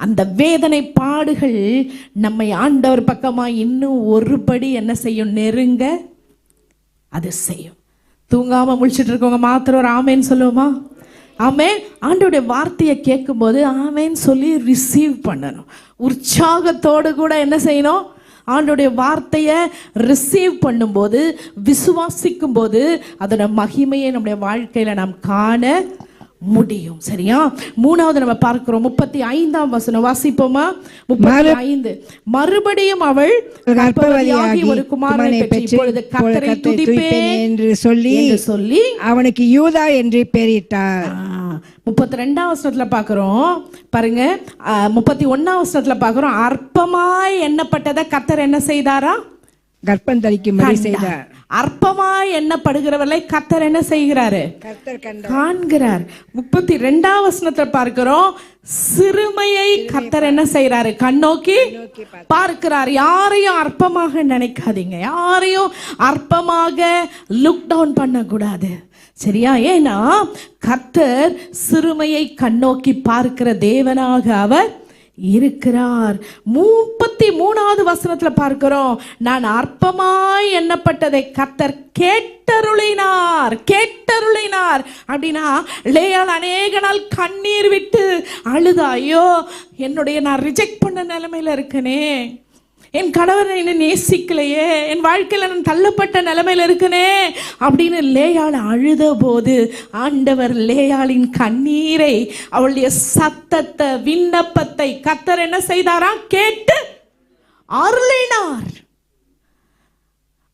அந்த வேதனை பாடுகள் நம்மை ஆண்டவர் பக்கமா இன்னும் ஒருபடி என்ன செய்யும்? நெருங்க அது செய்யும். தூங்காம முழிச்சிட்டு இருக்கவங்க மாத்திரம் ஒரு ஆமேன்னு சொல்லுவோமா? ஆமென். ஆண்டவருடைய வார்த்தையை கேட்கும்போது ஆமென் சொல்லி ரிசீவ் பண்ணணும். உற்சாகத்தோடு கூட என்ன செய்யணும்? ஆண்டவருடைய வார்த்தையை ரிசீவ் பண்ணும்போது, விசுவாசிக்கும் போது அதோட மகிமையை நம்முடைய வாழ்க்கையில நாம் காண முடியும். சரியா? மூணாவது நம்ம பார்க்கிறோம் 35ஆம் வசனம் வாசிப்போமா? 35. மறுபடியும் அவள் கர்ப்பவதியாகி ஒரு குமாரனை பெற்று இப்பொழுது கர்த்தரை துதிப்பேன் என்று சொல்லி அவனுக்கு யூதா என்று பெயரிட்டார். 32ஆம் வசனத்துல பார்க்கிறோம் பாருங்க. 31ஆம் வசனத்துல பார்க்கிறோம், அற்பமாய் எண்ணப்பட்டதை கர்த்தர் என்ன செய்தாரா? கர்ப்பம் தரிக்கும்படி செய்தார். அற்பமாய் எண்ணப்படுகிறவர்களை கர்த்தர் என்ன செய்கிறாரு? காண்கிறார். 32ஆம் வசனத்தை பார்க்கிறோம், சிறுமையை கர்த்தர் என்ன செய்யறாரு? கண்ணோக்கி பார்க்கிறார். யாரையும் அற்பமாக நினைக்காதீங்க, யாரையும் அற்பமாக லுக் டவுன் பண்ணக்கூடாது. சரியா? ஏன்னா கர்த்தர் சிறுமையை கண்ணோக்கி பார்க்கிற தேவனாக அவர் இருக்கிறார். 33ஆவது வசனத்துல பார்க்கிறோம், நான் அற்பமாய் எண்ணப்பட்டதை கர்த்தர் கேட்டருளினார். கேட்டருளினார் அப்படின்னா லேயாள் அநேக நாள் கண்ணீர் விட்டு அழுதா, ஐயோ என்னுடைய நான் ரிஜெக்ட் பண்ண நிலைமையில இருக்கனே, என் கணவர் என்னை நேசிக்கலையே, என் வாழ்க்கையில நான் தள்ளப்பட்ட நிலைமையில இருக்கனே அப்படின்னு லேயாள் அழுத போது ஆண்டவர் லேயாளின் கண்ணீரை, அவளுடைய சத்தத்தை, விண்ணப்பத்தை கர்த்தர் என்ன செய்தாராம்? கேட்டு அருளினார்.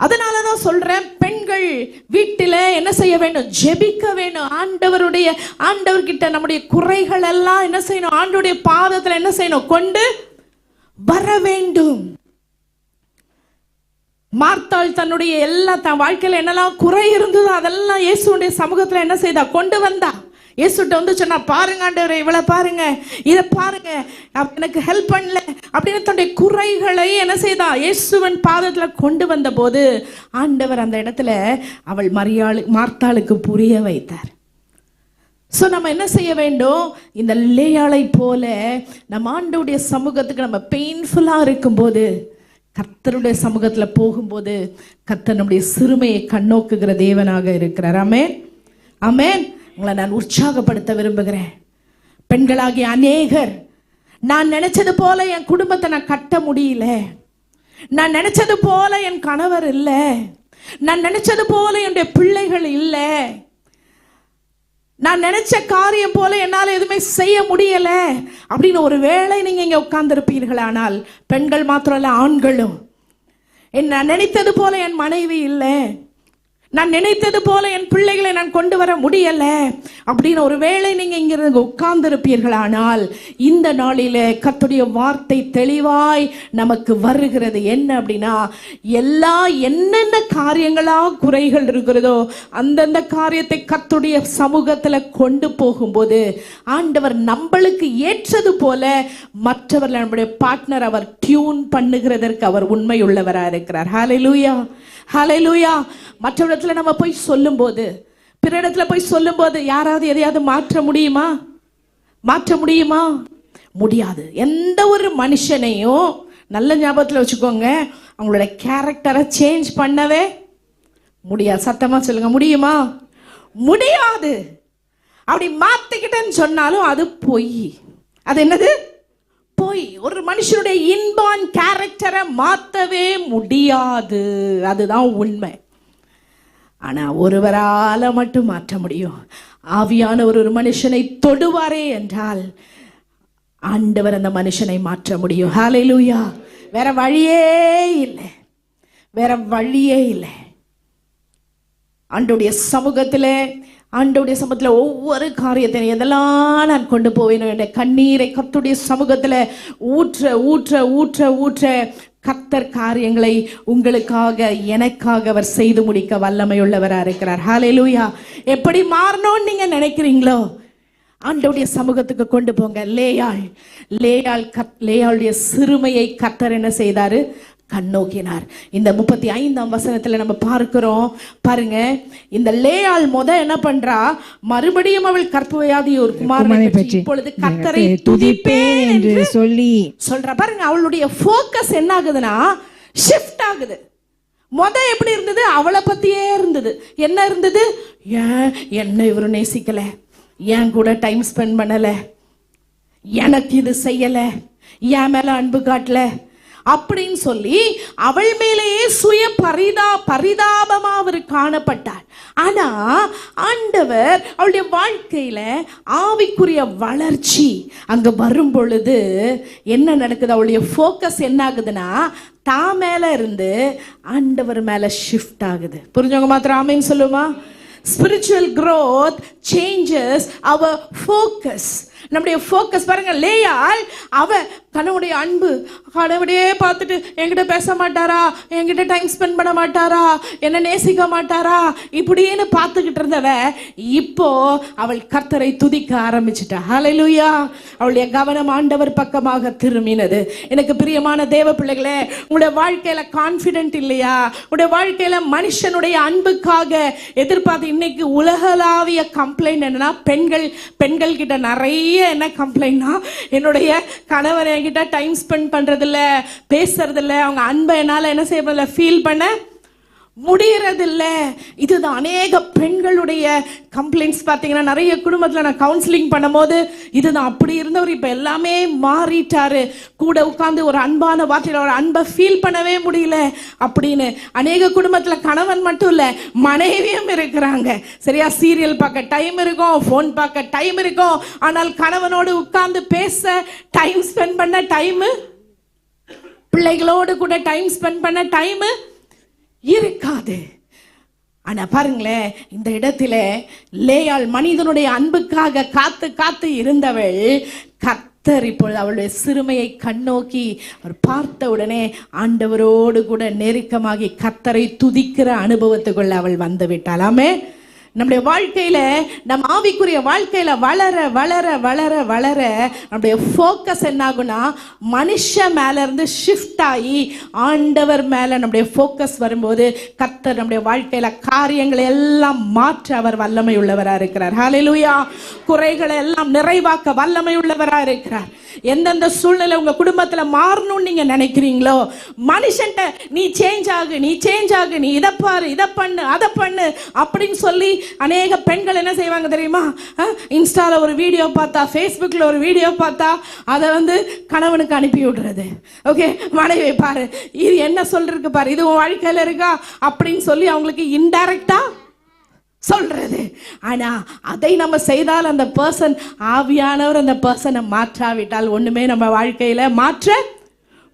அதனாலதான் சொல்றேன், பெண்கள் வீட்டில என்ன செய்ய வேண்டும்? ஜெபிக்க வேண்டும். ஆண்டவர்கிட்ட நம்முடைய குறைகள் எல்லாம் என்ன செய்யணும்? ஆண்டவருடைய பாதத்துல என்ன செய்யணும்? கொண்டு வர வேண்டும். மார்த்தாள் தன்னுடைய தன் வாழ்க்கையில என்னெல்லாம் குறை இருந்ததோ அதெல்லாம் இயேசுடைய சமூகத்துல என்ன செய்தா? கொண்டு வந்தா. இயேசுட்ட வந்து சொன்னா, பாருங்க ஆண்டவரே, இவளை பாருங்க, இதை பாருங்க, எனக்கு ஹெல்ப் பண்ணல அப்படின்னு தன்னுடைய குறைகளை என்ன செய்தா? இயேசுவின் பாதத்துல கொண்டு வந்த போது ஆண்டவர் அந்த இடத்துல அவள் மார்த்தாளுக்கு புரிய வைத்தார். ஸோ நம்ம என்ன செய்ய வேண்டும்? இந்த லேயாளை போல நம்ம ஆண்டவருடைய சமூகத்துக்கு நம்ம பெயின்ஃபுல்லாக இருக்கும்போது, கர்த்தருடைய சமூகத்தில் போகும்போது கர்த்தர் நம்முடைய சிறுமையை கண்ணோக்குகிற தேவனாக இருக்கிறார். ஆமென், ஆமென். உங்களை நான் உற்சாகப்படுத்த விரும்புகிறேன். பெண்களாகிய அநேகர், நான் நினைச்சது போல என் குடும்பத்தை நான் கட்ட முடியல, நான் நினைச்சது போல என் கணவர் இல்லை, நான் நினைச்சது போல என்னுடைய பிள்ளைகள் இல்லை, நான் நினைச்ச காரியம் போல என்னால் எதுவுமே செய்ய முடியல அப்படின்னு ஒரு வேளை நீங்க இங்க உட்கார்ந்திருப்பீர்கள். ஆனால் பெண்கள் மாத்திரம் இல்ல, ஆண்களும், நான் நினைத்தது போல என் மனைவி இல்லை, நான் நினைத்தது போல என் பிள்ளைகளை நான் கொண்டு வர முடியல அப்படின்னு ஒருவேளை நீங்க இங்கிருந்து உட்கார்ந்து இருப்பீர்களானால், இந்த நாளில கர்த்தருடைய வார்த்தை தெளிவாய் நமக்கு வருகிறது. என்ன அப்படின்னா, எல்லா என்னென்ன காரியங்களா குறைகள் இருக்கிறதோ அந்தந்த காரியத்தை கர்த்தருடைய சமூகத்துல கொண்டு போகும்போது ஆண்டவர் நம்மளுக்கு ஏற்றது போல மற்றவர்கள் நம்முடைய பார்ட்னர் அவர் டியூன் பண்ணுகிறதற்கு அவர் உண்மை உள்ளவரா இருக்கிறார். ஹல்லேலூயா, ஹல்லேலூயா. மற்ற இடத்துல நம்ம போய் சொல்லும்போது, பிற இடத்துல போய் சொல்லும்போது யாராவது எதையாவது மாற்ற முடியுமா? மாற்ற முடியுமா? முடியாது. எந்த ஒரு மனுஷனையும் நல்ல ஞாபகத்தில் வச்சுக்கோங்க, அவங்களோட கேரக்டரை சேஞ்ச் பண்ணவே முடியாது. சத்தமா சொல்லுங்க, முடியுமா? முடியாது. அப்படி மாத்திக்கிட்டேன்னு சொன்னாலும் அது பொய். அது என்னது? போய் ஒரு மனுஷனுடைய இன்பான் கேரக்டரை மாற்றவே முடியாது. அதுதான் உண்மை. ஆனா ஒருவரால மட்டும் மாற்ற முடியும். ஆவியானவர் ஒரு மனுஷனை தொடுவாரே என்றால் ஆண்டவர் அந்த மனுஷனை மாற்ற முடியும். ஹல்லேலூயா. வேற வழியே இல்லை, வேற வழியே இல்லை. ஆண்டவருடைய சமூகத்திலே, ஆண்டவருடைய சமூகத்தில் ஒவ்வொரு காரியத்தையும் எதெல்லாம் நான் கொண்டு போவேன், என்னுடைய கண்ணீரை கர்த்தருடைய சமூகத்தில் ஊற்ற ஊற்ற ஊற்ற ஊற்ற கர்த்தர் காரியங்களை உங்களுக்காக எனக்காக அவர் செய்து முடிக்க வல்லமையுள்ளவராக இருக்கிறார். ஹல்லேலூயா. எப்படி மாறணும்னு நீங்க நினைக்கிறீங்களோ ஆண்டவருடைய சமூகத்துக்கு கொண்டு போங்க. லேயாளுடைய சிறுமையை கர்த்தர் என்ன செய்தாரு? கண்ணோக்கினார். இந்த 35ஆம் வசனத்துல நம்ம பார்க்கிறோம் பாருங்க. இந்த லேயாள் என்ன பண்றா? மறுபடியும் அவள் கற்பவயாதி ஒரு குமாரனை பெற்று இப்பொழுது கர்த்தரை துதிப்பேன் என்று சொல்லி சொல்றா. பாருங்க, அவளுடைய ஃபோக்கஸ் என்ன ஆகுதுன்னா ஷிஃப்ட் ஆகுது. எப்படி இருந்தது? அவளை பத்தியே இருந்தது. என்ன இருந்தது? ஏன் என்ன இவரு நேசிக்கல, ஏன் கூட டைம் ஸ்பெண்ட் பண்ணல, எனக்கு இது செய்யல, என் மேல அன்பு காட்டல அப்படின்னு சொல்லி அவள் மேலேயே சுய பரிதாபமா அவர் காணப்பட்டார். ஆனா ஆண்டவர் அவளுடைய வாழ்க்கையில ஆவிக்குரிய வளர்ச்சி அங்க வரும் பொழுது என்ன நடக்குது? அவளுடைய ஃபோக்கஸ் என்ன ஆகுதுன்னா தான் மேல இருந்து ஆண்டவர் மேல ஷிஃப்ட் ஆகுது. புரிஞ்சவங்க மாத்திரம் ஆமென் சொல்லுமா? Spiritual growth changes our focus. நம்முடைய ஃபோக்கஸ் பாருங்க. லேயாள் அவ கணவனுடைய அன்பு, கணவனையே பார்த்துட்டு என்கிட்ட பேச மாட்டாரா, என்கிட்ட டைம் ஸ்பெண்ட் பண்ண மாட்டாரா, என்ன நேசிக்க மாட்டாரா இப்படின்னு பார்த்துக்கிட்டு இருந்தவ இப்போ அவள் கர்த்தரை துதிக்க ஆரம்பிச்சிட்டா. ஹல்லேலூயா. அவளுடைய கவனம் ஆண்டவர் பக்கமாக திரும்பினது. எனக்கு பிரியமான தேவ பிள்ளைகளே, உங்களுடைய வாழ்க்கையில கான்ஃபிடென்ட் இல்லையா? உங்களுடைய வாழ்க்கையில மனுஷனுடைய அன்புக்காக எதிர்பார்த்து இன்னைக்கு உலகளாவிய கம்ப்ளைண்ட் என்னன்னா, பெண்கள் கிட்ட நிறைய என்ன கம்ப்ளைண்ட்னா, என்னுடைய கணவர் என்கிட்ட டைம் ஸ்பெண்ட் பண்றதில்ல, பேசுறதில்ல, அவங்க அன்பை என்னால என்ன செய்யறதில்ல, ஃபீல் பண்ண முடியறதில்ல. இதுதான் அநேக பெண்களுடைய கம்ப்ளைண்ட்ஸ். பார்த்தீங்கன்னா நிறைய குடும்பத்தில் நான் கவுன்சிலிங் பண்ணும்போது இதுதான். அப்படி இருந்தவர் இப்போ எல்லாமே மாறிட்டாரு, கூட உட்காந்து ஒரு அன்பான வார்த்தையில் ஒரு அன்பை ஃபீல் பண்ணவே முடியல அப்படின்னு. அநேக குடும்பத்தில் கணவன் மட்டும் இல்லை, மனைவியும் இருக்கிறாங்க. சரியா, சீரியல் பார்க்க டைம் இருக்கும், ஃபோன் பார்க்க டைம் இருக்கும், ஆனால் கணவனோடு உட்கார்ந்து பேச டைம் ஸ்பெண்ட் பண்ண டைமு, பிள்ளைகளோடு கூட டைம் ஸ்பெண்ட் பண்ண டைமு இருக்காது. ஆனா பாருங்களேன், இந்த இடத்துல லேயாள் மனிதனுடைய அன்புக்காக காத்து காத்து இருந்தவள் கர்த்தர் இப்பொழுது அவளுடைய சிறுமையை கண்ணோக்கி அவர் பார்த்த உடனே ஆண்டவரோடு கூட நெருக்கமாகி கர்த்தரை துதிக்கிற அனுபவத்துக்குள்ள அவள் வந்து விட்டாள். ஆமென். நம்முடைய வாழ்க்கையில, நம்ம ஆவிக்குரிய வாழ்க்கையில வளர வளர வளர வளர நம்முடைய ஃபோக்கஸ் என்ன ஆகுனா மனுஷ மேல இருந்து ஷிஃப்ட் ஆகி ஆண்டவர் மேல நம்முடைய ஃபோக்கஸ் வரும்போது கர்த்தர் நம்முடைய வாழ்க்கையில காரியங்களை எல்லாம் மாற்ற அவர் வல்லமை உள்ளவரா இருக்கிறார். ஹல்லேலூயா. குறைகளை எல்லாம் நிறைவாக்க வல்லமை உள்ளவரா இருக்கிறார். எந்தெந்த சூழ்நிலை உங்க குடும்பத்துல மாறணும்னு நீங்க நினைக்கிறீங்களோ, மனுஷன்ட்ட நீ சேஞ்ச் ஆகு, நீ சேஞ்ச் ஆகு, நீ இதை பாரு, இதை பண்ணு, அதை பண்ணு அப்படின்னு சொல்லி அநேக பெண்கள் என்ன செய்வாங்க தெரியுமா? இன்ஸ்டால ஒரு வீடியோ பார்த்தா, ஃபேஸ்புக்ல ஒரு வீடியோ பார்த்தா அதை கணவனுக்கு அனுப்பி விடுறது. ஓகே, மனைவி பாரு, இது என்ன சொல்றதுக்கு பாரு, இது உன் வாழ்க்கையில இருக்கா அப்படின்னு சொல்லி அவங்களுக்கு இன்டைரக்டா சொல்றது. ஆனா அதை நம்ம செய்தால் அந்த பர்சன், ஆவியானவர் அந்த பர்சனை மாற்றாவிட்டால் ஒண்ணுமே நம்ம வாழ்க்கையில மாற்ற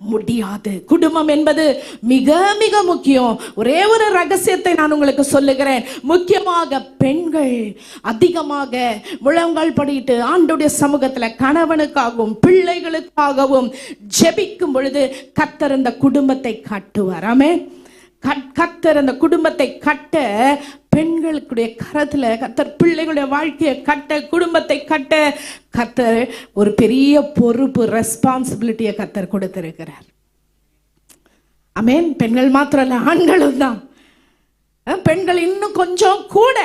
முடியாது. குடும்பம் என்பது மிக மிக முக்கியம். ஒரே ஒரு ரகசியத்தை நான் உங்களுக்கு சொல்லுகிறேன். முக்கியமாக பெண்கள் அதிகமாக முழங்கால் படிட்டு ஆண்டவருடைய சமூகத்துல கணவனுக்காகவும் பிள்ளைகளுக்காகவும் ஜெபிக்கும் பொழுது கர்த்தர் இந்த குடும்பத்தை கட்டுவார். ஆமென். கர்த்தர் அந்த குடும்பத்தை கட்ட, பெண்களுடைய கரத்துல கர்த்தர் பிள்ளைகளுடைய வாழ்க்கையை கட்ட, குடும்பத்தை கட்ட கர்த்தர் ஒரு பெரிய பொறுப்பு, ரெஸ்பான்சிபிலிட்டியை கர்த்தர் கொடுத்திருக்கிறார். ஆமென். பெண்கள் மாத்திரம் இல்ல, ஆண்களும் தான். பெண்கள் இன்னும் கொஞ்சம் கூட.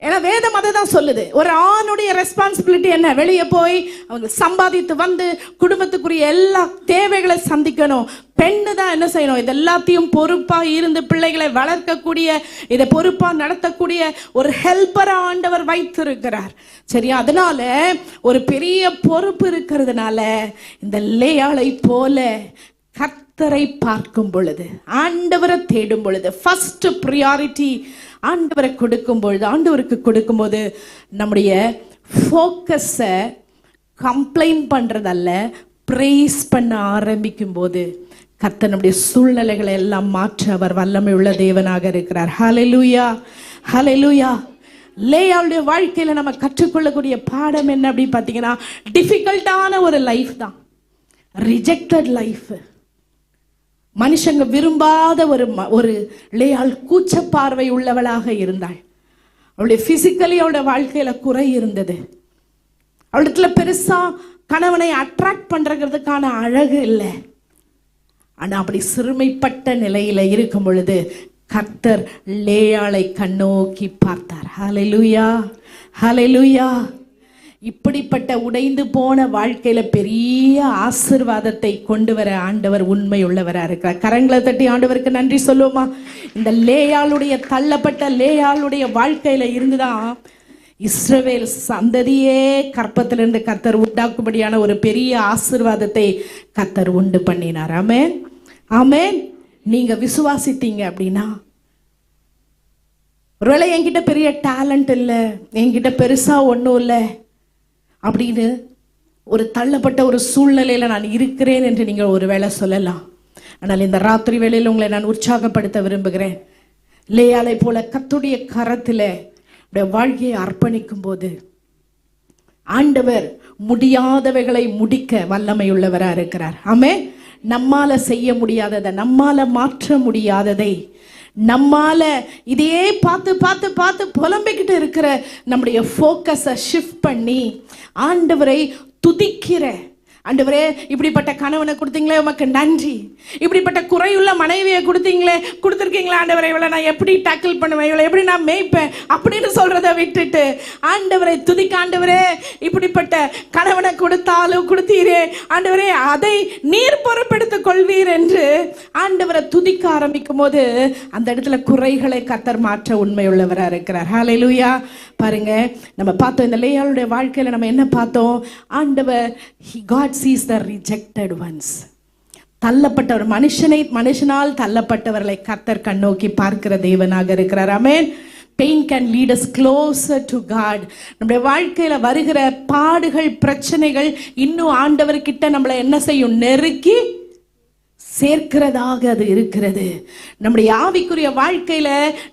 ஏன்னா வேதம் அதை தான் சொல்லுது. ஒரு ஆணுடைய ரெஸ்பான்சிபிலிட்டி என்ன? வெளியே போய் அவங்க சம்பாதித்து வந்து குடும்பத்துக்குரிய எல்லா தேவைகளை சந்திக்கணும். பெண்ணு தான் என்ன செய்யணும்? இது எல்லாத்தையும் பொறுப்பா இருந்து பிள்ளைகளை வளர்க்கக்கூடிய, இதை பொறுப்பா நடத்தக்கூடிய ஒரு ஹெல்ப்பரா ஆண்டவர் வைத்திருக்கிறார். சரியா? அதனால ஒரு பெரிய பொறுப்பு இருக்கிறதுனால இந்த லேயாளை போல கர்த்தரை பார்க்கும் பொழுது, ஆண்டவரை தேடும் பொழுது, ஃபர்ஸ்ட் ப்ரியாரிட்டி ஆண்டவரை கொடுக்கும் பொழுது, ஆண்டவருக்கு கொடுக்கும்போது நம்முடைய ஃபோக்கஸை கம்ப்ளைண்ட் பண்றதல்ல, பிரைஸ் பண்ண ஆரம்பிக்கும் போது கர்த்தர் நம்முடைய சூழ்நிலைகளை எல்லாம் மாற்ற அவர் வல்லமை உள்ள தேவனாக இருக்கிறார். ஹல்லேலூயா, ஹல்லேலூயா. லேயாளுடைய வாழ்க்கையில நம்ம கற்றுக்கொள்ளக்கூடிய பாடம் என்ன அப்படி பார்த்தீங்கன்னா, டிஃபிகல்ட்டான ஒரு லைஃப் தான், ரிஜெக்டட் லைஃப். மனுஷங்க விரும்பாத ஒரு லேயாள் கூச்ச பார்வை உள்ளவளாக இருந்தாள். அவளுடைய பிசிக்கலி அவளுடைய வாழ்க்கையில குறை இருந்தது. அவளிடத்துல பெருசா கணவனை அட்ராக்ட் பண்றதுக்கான அழகு இல்லை. ஆனா அப்படி சிறுமைப்பட்ட நிலையில இருக்கும் பொழுது கர்த்தர் லேயாளை கண்ணோக்கி பார்த்தார். ஹல்லேலூயா, ஹல்லேலூயா. இப்படிப்பட்ட உடைந்து போன வாழ்க்கையில பெரிய ஆசீர்வாதத்தை கொண்டு வர ஆண்டவர் உண்மை உள்ளவரா இருக்கிறார். கரங்களை தட்டி ஆண்டவருக்கு நன்றி சொல்லுவோமா? இந்த லேயாளுடைய தள்ளப்பட்ட லேயாளுடைய வாழ்க்கையில இருந்துதான் இஸ்ரவேல் சந்ததியே கற்பத்திலிருந்து கர்த்தர் உண்டாக்கும்படியான ஒரு பெரிய ஆசீர்வாதத்தை கர்த்தர் உண்டு பண்ணினார். ஆமென், ஆமென். நீங்க விசுவாசித்தீங்க அப்படின்னா, ஒருவேளை என்கிட்ட பெரிய டேலண்ட் இல்லை, என்கிட்ட பெருசா ஒன்றும் இல்லை அப்படின்னு ஒரு தள்ளப்பட்ட ஒரு சூழ்நிலையில நான் இருக்கிறேன் என்று நீங்கள் ஒரு வேளை சொல்லலாம். ஆனால் இந்த ராத்திரி வேளையில் உங்களை நான் உற்சாகப்படுத்த விரும்புகிறேன். லேயாளை போல கர்த்தருடைய கரத்தில் வாழ்க்கையை அர்ப்பணிக்கும் போது ஆண்டவர் முடியாதவைகளை முடிக்க வல்லமை உள்ளவரா இருக்கிறார். ஆமென். நம்மால செய்ய முடியாததை, நம்மால மாற்ற முடியாததை, நம்மால இதையே பார்த்து பார்த்து பார்த்து புலம்பிக்கிட்டு இருக்கிற நம்முடைய ஃபோக்கஸை ஷிஃப்ட் பண்ணி ஆண்டவரை துதிக்கிற, ஆண்டவரே இப்படிப்பட்ட கணவனை கொடுத்தீங்களே உமக்கு நன்றி, இப்படிப்பட்ட குறையுள்ள மனைவியை கொடுத்துருக்கீங்களா ஆண்டவரை, இவளை நான் எப்படி டேக்கிள் பண்ணுவேன், இவளை எப்படி நான் மேய்ப்பேன் அப்படின்னு சொல்றதை விட்டுட்டு ஆண்டவரை துதிக்க, ஆண்டவரே இப்படிப்பட்ட கணவனை கொடுத்தீரே ஆண்டவரே, அதை நீர் பொறுப்பெடுத்துக் கொள்வீர் என்று ஆண்டவரை துதிக்க ஆரம்பிக்கும் போது அந்த இடத்துல குறைகளை கர்த்தர் மாற்ற உண்மை உள்ளவராக இருக்கிறார். ஹல்லேலூயா. பாருங்க, நம்ம பார்த்தோம் இந்த லேயாளுடைய வாழ்க்கையில நம்ம என்ன பார்த்தோம்? ஆண்டவர் God sees the rejected ones. தள்ளப்பட்டவர், மனுஷனால் தள்ளப்பட்டவர்களை கர்த்தர் கண்ணோக்கி பார்க்கிற தேவனாக இருக்கிறார். ஆமென். Pain can lead us closer to God. நம்முடைய வாழ்க்கையில வருகிற பாடுகள், பிரச்சனைகள் இன்னும் ஆண்டவர்கிட்ட நம்மளை என்ன செய்யும்? நெருக்கி சேர்க்கிறதாக அது இருக்கிறது. நம்முடைய ஆவிக்குரிய வாழ்க்கையில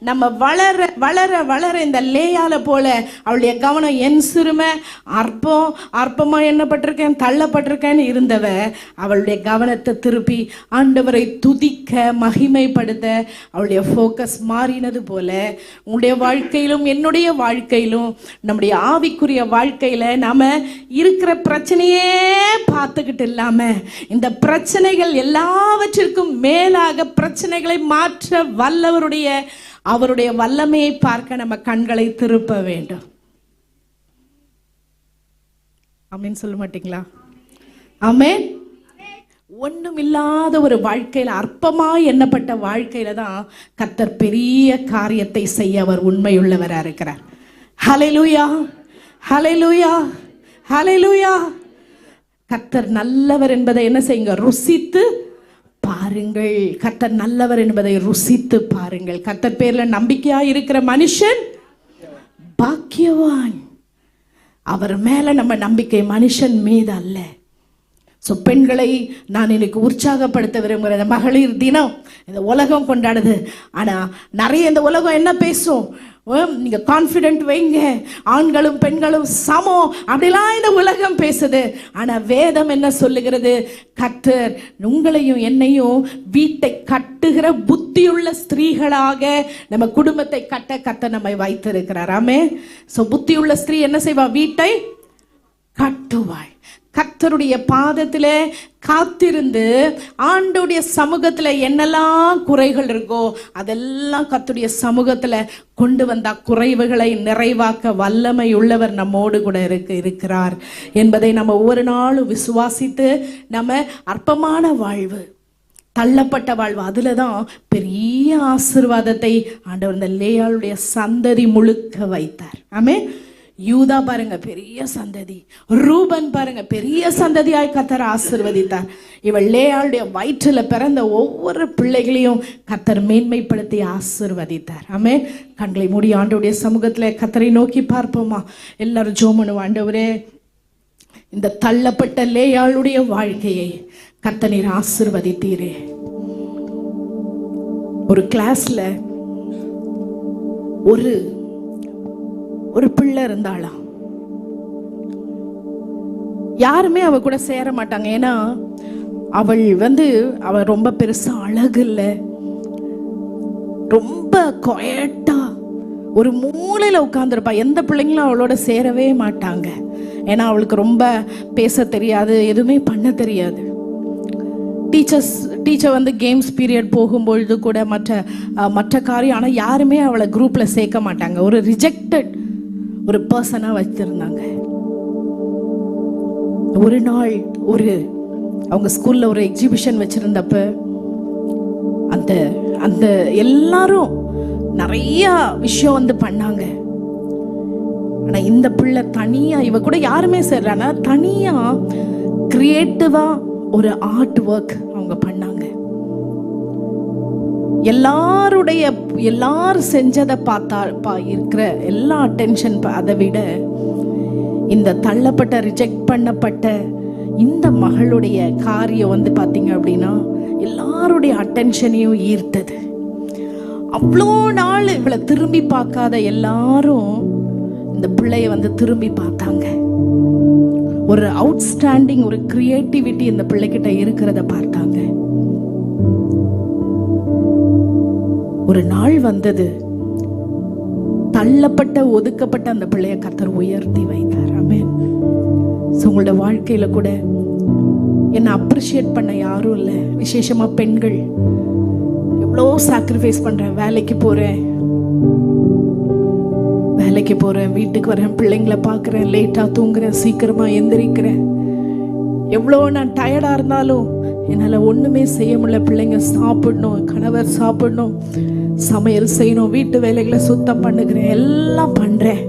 நம்ம வளர வளர வளர இந்த லேயால போல அவளுடைய கவனம் என் சிறுமை, அற்பமா எண்ணப்பட்டிருக்கேன், தள்ளப்பட்டிருக்கேன்னு இருந்தவ அவளுடைய கவனத்தை திருப்பி ஆண்டவரை துதிக்க, மகிமைப்படுத்த அவளுடைய ஃபோக்கஸ் மாறினது போல உங்களுடைய வாழ்க்கையிலும் என்னுடைய வாழ்க்கையிலும் நம்முடைய ஆவிக்குரிய வாழ்க்கையில நாம இருக்கிற பிரச்சனையே பார்த்துக்கிட்டு இல்லாம இந்த பிரச்சனைகள் எல்லாவற்றிற்கும் மேலாக பிரச்சனைகளை மாற்ற வல்லவருடைய அவருடைய வல்லமையை பார்க்க நம்ம கண்களை திருப்ப வேண்டும். ஆமென் சொல்ல மாட்டீங்களா? ஆமென். ஒண்ணும் இல்லாத ஒரு வாழ்க்கையில, அற்பமா எண்ணப்பட்ட வாழ்க்கையில தான் கர்த்தர் பெரிய காரியத்தை செய்ய அவர் உண்மையுள்ளவரா இருக்கிறார். ஹல்லேலூயா, ஹல்லேலூயா, ஹல்லேலூயா. கர்த்தர் நல்லவர் என்பதை என்ன செய்யுங்க? ருசித்து பாருங்கள். கர்த்தர் நல்லவர் என்பதை ருசித்து பாருங்கள். கர்த்தர் பேர்ல நம்பிக்கையா இருக்கிற மனுஷன் பாக்கியவான். அவர் மேல நம்ம நம்பிக்கை மனுஷன் மீது அல்ல. ஸோ பெண்களை நான் இன்னைக்கு உற்சாகப்படுத்த விரும்புகிறேன். மகளிர் தினம் இந்த உலகம் கொண்டாடுது. ஆனால் நிறைய இந்த உலகம் என்ன பேசும்? நீங்க கான்ஃபிடென்ட் வைங்க, ஆண்களும் பெண்களும் சமம் அப்படிலாம் இந்த உலகம் பேசுது. ஆனா வேதம் என்ன சொல்லுகிறது? கர்த்தர் உங்களையும் என்னையும் வீட்டை கட்டுகிற புத்தியுள்ள ஸ்திரீகளாக நம்ம குடும்பத்தை கட்ட கர்த்தர் நம்மை வைத்திருக்கிறார். ஆமென். சோ புத்தியுள்ள ஸ்திரீ என்ன செய்வா? வீட்டை கட்டுவாள். கர்த்தருடைய பாதத்திலே காத்திருந்து ஆண்டோடைய சமூகத்துல என்னெல்லாம் குறைகள் இருக்கோ அதெல்லாம் கர்த்தருடைய சமூகத்துல கொண்டு வந்தா குறைவுகளை நிறைவாக்க வல்லமை உள்ளவர் நம்மோடு கூட இருக்கிறார் என்பதை நம்ம ஒவ்வொரு நாளும் விசுவாசித்து நம்ம அற்பமான வாழ்வு, தள்ளப்பட்ட வாழ்வு, அதுலதான் பெரிய ஆசீர்வாதத்தை ஆண்டவர் இந்த லேயாளுடைய சந்ததி முழுக்க வைத்தார். ஆமென். யூதா பாருங்க பெரிய சந்ததி, ரூபன் பாருங்க பெரிய சந்ததியாய் கர்த்தர் ஆசீர்வதித்தார். இவள் லேயாளுடைய வயிற்றுல பிறந்த ஒவ்வொரு பிள்ளைகளையும் கர்த்தர் மேன்மைப்படுத்தி ஆசீர்வதித்தார். ஆமென். கண்களை மூடி ஆண்டவருடைய சமூகத்துல கர்த்தரை நோக்கி பார்ப்போமா? எல்லாரும் ஜெபம் பண்ணுவோம். ஆண்டவரே, இந்த தள்ளப்பட்ட லேயாளுடைய வாழ்க்கையை கர்த்தர் நீர் ஆசீர்வதித்தீரே. ஒரு கிளாஸ்ல ஒரு பிள்ளை இருந்தாளாம். யாருமே அவ கூட சேர மாட்டாங்க. ஏன்னா அவள் ரொம்ப பெருசா அழகு இல்லை, ரொம்ப குவைட்டா ஒரு மூலையில உட்கார்ந்துருப்பா. எந்த பிள்ளைங்களும் அவளோட சேரவே மாட்டாங்க. ஏன்னா அவளுக்கு ரொம்ப பேச தெரியாது, எதுவுமே பண்ண தெரியாது. டீச்சர் கேம்ஸ் பீரியட் போகும்பொழுது கூட மற்ற காரியம், ஆனால் யாருமே அவளை குரூப்ல சேர்க்க மாட்டாங்க. ஒரு ரிஜெக்டட் ஒரு பர்சனா வச்சிருந்தாங்க. ஒரு நாள் அவங்க ஸ்கூல்ல ஒரு எக்ஸிபிஷன் வச்சிருந்தப்ப அந்த எல்லாரும் நிறைய விஷயம் பண்ணாங்க. ஆனா இந்த பிள்ளை தனியா, இவ கூட யாருமே சேர்றானா தனியா கிரியேட்டிவா ஒரு ஆர்ட் ஒர்க் அவங்க பண்ணாங்க. எல்லாரும் செஞ்சதை பார்த்தா இருக்கிற எல்லா அட்டென்ஷன், அதை விட இந்த தள்ளப்பட்ட ரிஜெக்ட் பண்ணப்பட்ட இந்த மகளுடைய காரியம் பாத்தீங்க அப்படின்னா எல்லாருடைய அட்டென்ஷனையும் ஈர்த்தது. அவ்வளோ நாள் இவளை திரும்பி பார்க்காத எல்லாரும் இந்த பிள்ளைய திரும்பி பார்த்தாங்க. ஒரு அவுட்ஸ்டாண்டிங் ஒரு கிரியேட்டிவிட்டி இந்த பிள்ளைகிட்ட இருக்கிறத பார்த்தாங்க. ஒரு நாள் வந்தது, தள்ளப்பட்ட ஒதுக்கப்பட்ட அந்த பிள்ளைய கர்த்தர் உயர்த்தி வைத்தார். ஆமென். உங்களோட வாழ்க்கையில கூட என்ன அப்ரிஷியேட் பண்ண யாரும் இல்லை. விசேஷமா பெண்கள் எவ்வளோ சாக்ரிஃபைஸ் பண்றேன். வேலைக்கு போறேன், வீட்டுக்கு வரேன், பிள்ளைங்களை பார்க்குறேன், லேட்டா தூங்குறேன், சீக்கிரமா எந்திரிக்கிறேன். எவ்வளோ நான் டயர்டா இருந்தாலும் என்னால ஒண்ணுமே செய்ய முடியல. பிள்ளைங்க சாப்பிடணும், கணவர் சாப்பிடணும், சமையல் செய்யணும், வீட்டு வேலைகளை சுத்தம் பண்ணுகிறேன், எல்லாம் பண்றேன்.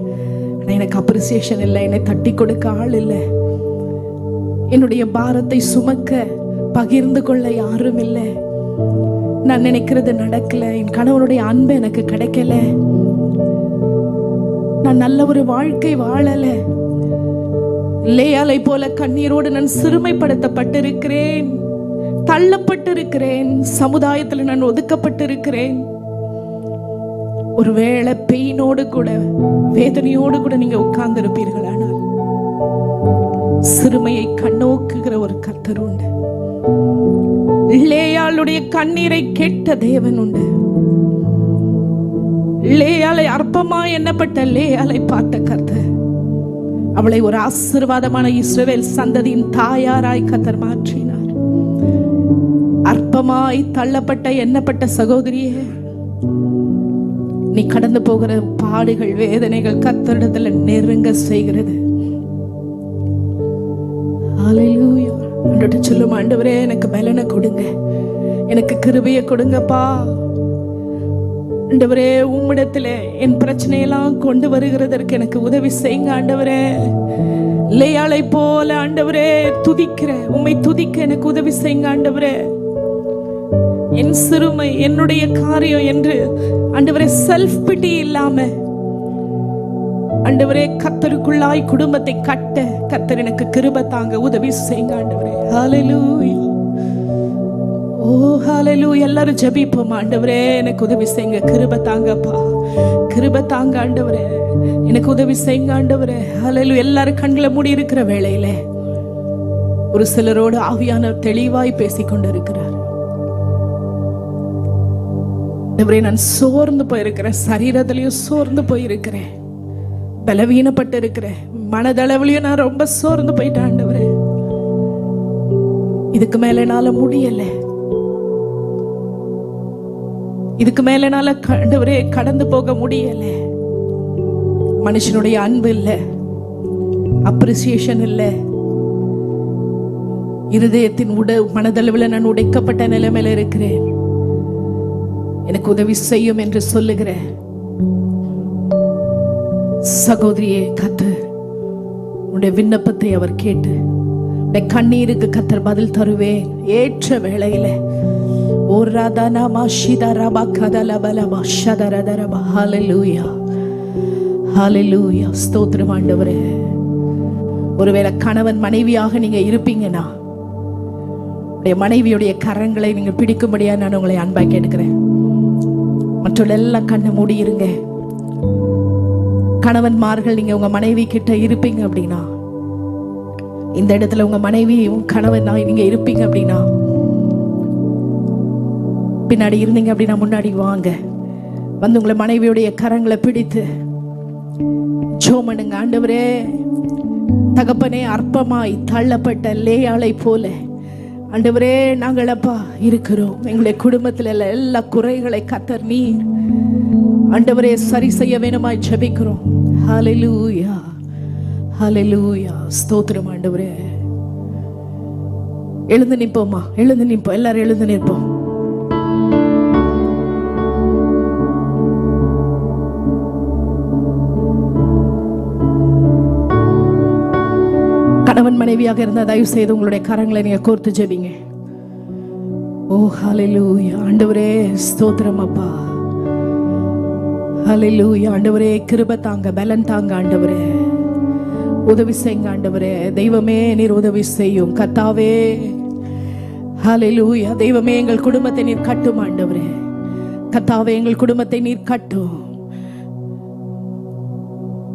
ஆனால் எனக்கு அப்ரிசியேஷன் இல்லை, என்னை தட்டி கொடுக்க ஆள் இல்லை, என்னுடைய பாரத்தை சுமக்க பகிர்ந்து கொள்ள யாரும் இல்லை. நான் நினைக்கிறது நடக்கல, என் கணவனுடைய அன்பு எனக்கு கிடைக்கல, நான் நல்ல ஒரு வாழ்க்கை வாழல. லேயாளை போல கண்ணீரோடு நான் சிறுமைப்படுத்தப்பட்டிருக்கிறேன், தள்ளப்பட்டிருக்கிறேன், சமுதாயத்தில் நான் ஒதுக்கப்பட்டிருக்கிறேன். ஒருவேளை பெயினோடு கூட வேதனையோடு கூட நீங்க உட்கார்ந்து இருப்பீர்களானால் சிறுமையை கண்ணோக்குகிற ஒரு கர்த்தர் உண்டு. லேயாளுடைய கண்ணீரை கேட்ட தேவன் உண்டு. லேயாளை அற்பமா எண்ணப்பட்ட லேயாளை பார்த்த கர்த்தர் அவளை ஒரு ஆசீர்வாதமான இஸ்ரவேல் சந்ததியின் தாயாராய் கர்த்தர் மாற்றினார். அற்பமாய் தள்ளப்பட்ட எண்ணப்பட்ட சகோதரியே, நீ கடந்து போகிற பாடுகள் வேதனைகள் கர்த்தரிடத்துல நெருங்க செய்கிறது. ஹல்லேலூயா. ஆண்டவரே சொல்லும், ஆண்டவரே எனக்கு பலனை கொடுங்க, எனக்கு கிருபையை கொடுங்கப்பா. ஆண்டவரே உம்மிடத்துல என் பிரச்சனையெல்லாம் கொண்டு வருகிறதற்கு எனக்கு உதவி செய்யுங்க ஆண்டவரே. லேயாளை போல ஆண்டவரே உம்மை துதிக்க எனக்கு உதவி செய்யுங்க ஆண்டவரே. என் சிறுமை என்னுடைய காரியம் என்று ஆண்டவரே செல்ஃப் பிட்டி இல்லாம ஆண்டவரே கர்த்தருக்குள்ளாய் குடும்பத்தை கட்ட கர்த்தர் எனக்கு கிருபை தாங்க உதவி செய்யுங்க ஆண்டவரே. ஹல்லேலூயா. ஓ ஹல்லேலூயா. எல்லாரும் ஜெபிப்போம். ஆண்டவரே எனக்கு உதவி செய்யுங்க, கிருபை தாங்கப்பா, கிருபை தாங்க ஆண்டவரே, எனக்கு உதவி செய்யுங்க ஆண்டவரே. ஹல்லேலூயா. எல்லாரும் கண்களை மூடி இருக்கிற வேளையில ஒரு சிலரோடு ஆவியானவர் தெளிவாய் பேசிக்கொண்டு இருக்கிறார். ஆண்டவரே நான் சோர்ந்து போயிருக்கிறேன், சரீரத்திலையும் சோர்ந்து போயிருக்கிறேன், பலவீனப்பட்டு இருக்கிறேன், மனதளவுலயும் நான் ரொம்ப சோர்ந்து போயிட்டேன் ஆண்டவரே. இதுக்கு மேல என்னால முடியல, இதுக்கு மேல என்னால ஆண்டவரே கடந்து போக முடியல. மனுஷனுடைய அன்பு இல்ல, அப்ரிசியேஷன் இல்ல, இருதயத்தின் மனதளவில் நான் உடைக்கப்பட்ட நிலைமையில இருக்கிறேன், எனக்கு உதவி செய்யும் என்று சொல்லுகிற சகோதரியே, கர்த்தர் உன்னுடைய விண்ணப்பத்தை அவர் கேட்டு உன்னுடைய கண்ணீருக்கு கர்த்தர் பதில் தருவேன் ஏற்ற வேளையில. ஹல்லேலூயா, ஹல்லேலூயா. ஸ்தோத்திரம் ஆண்டவரே. ஒருவேளை கணவன் மனைவியாக நீங்க இருப்பீங்கன்னா உடைய மனைவியுடைய கரங்களை நீங்க பிடிக்கும்படியா நான் உங்களை அன்பா கேட்கிறேன். மற்றவர்கள் எல்லாம் கண்ணை மூடி இருங்க. கணவன்மார்கள் நீங்க உங்க மனைவி கிட்ட இருப்பீங்க அப்படின்னா, இந்த இடத்துல உங்க மனைவி உங்க கணவன் நீங்க இருப்பீங்க அப்படின்னா, பின்னாடி இருந்தீங்க அப்படின்னா முன்னாடி வாங்க, வந்து உங்களை மனைவியுடைய கரங்களை பிடித்து ஜெபம் பண்ணுங்க. ஆண்டவரே, தகப்பனே, அற்பமாய் தள்ளப்பட்ட லேயாளை போல ஆண்டவரே நாங்கள் அப்பா இருக்கிறோம். எங்களுடைய குடும்பத்துல எல்லா குறைகளை கர்த்தர் நீர் ஆண்டவரே சரி செய்ய வேணுமாய் ஜெபிக்கிறோம். ஹல்லேலூயா, ஹல்லேலூயா. ஸ்தோத்திரம் ஆண்டவரே. எழுந்து நிற்போமா, எழுந்து நிற்போம், எல்லாரும் எழுந்து நிற்போம். கணவன் மனைவியாக இருந்தால் தயவு செய்து உங்களுடைய கரங்களை நீங்க கோர்த்து ஜெபிங்க. ஓ ஹல்லேலூயா. ஆண்டவரே ஸ்தோத்திரம் அப்பா. ஹல்லேலூயா. ஆண்டவரே கிருபை தாங்க, பலன் தாங்க ஆண்டவரே, உதவி செய்யுங்க ஆண்டவரே. தெய்வமே நீர் உதவி செய்யும் கர்த்தாவே. ஹல்லேலூயா. தெய்வமே எங்கள் குடும்பத்தை நீர் கட்டும் ஆண்டவரே. கர்த்தாவே எங்கள் குடும்பத்தை நீர் கட்டும்.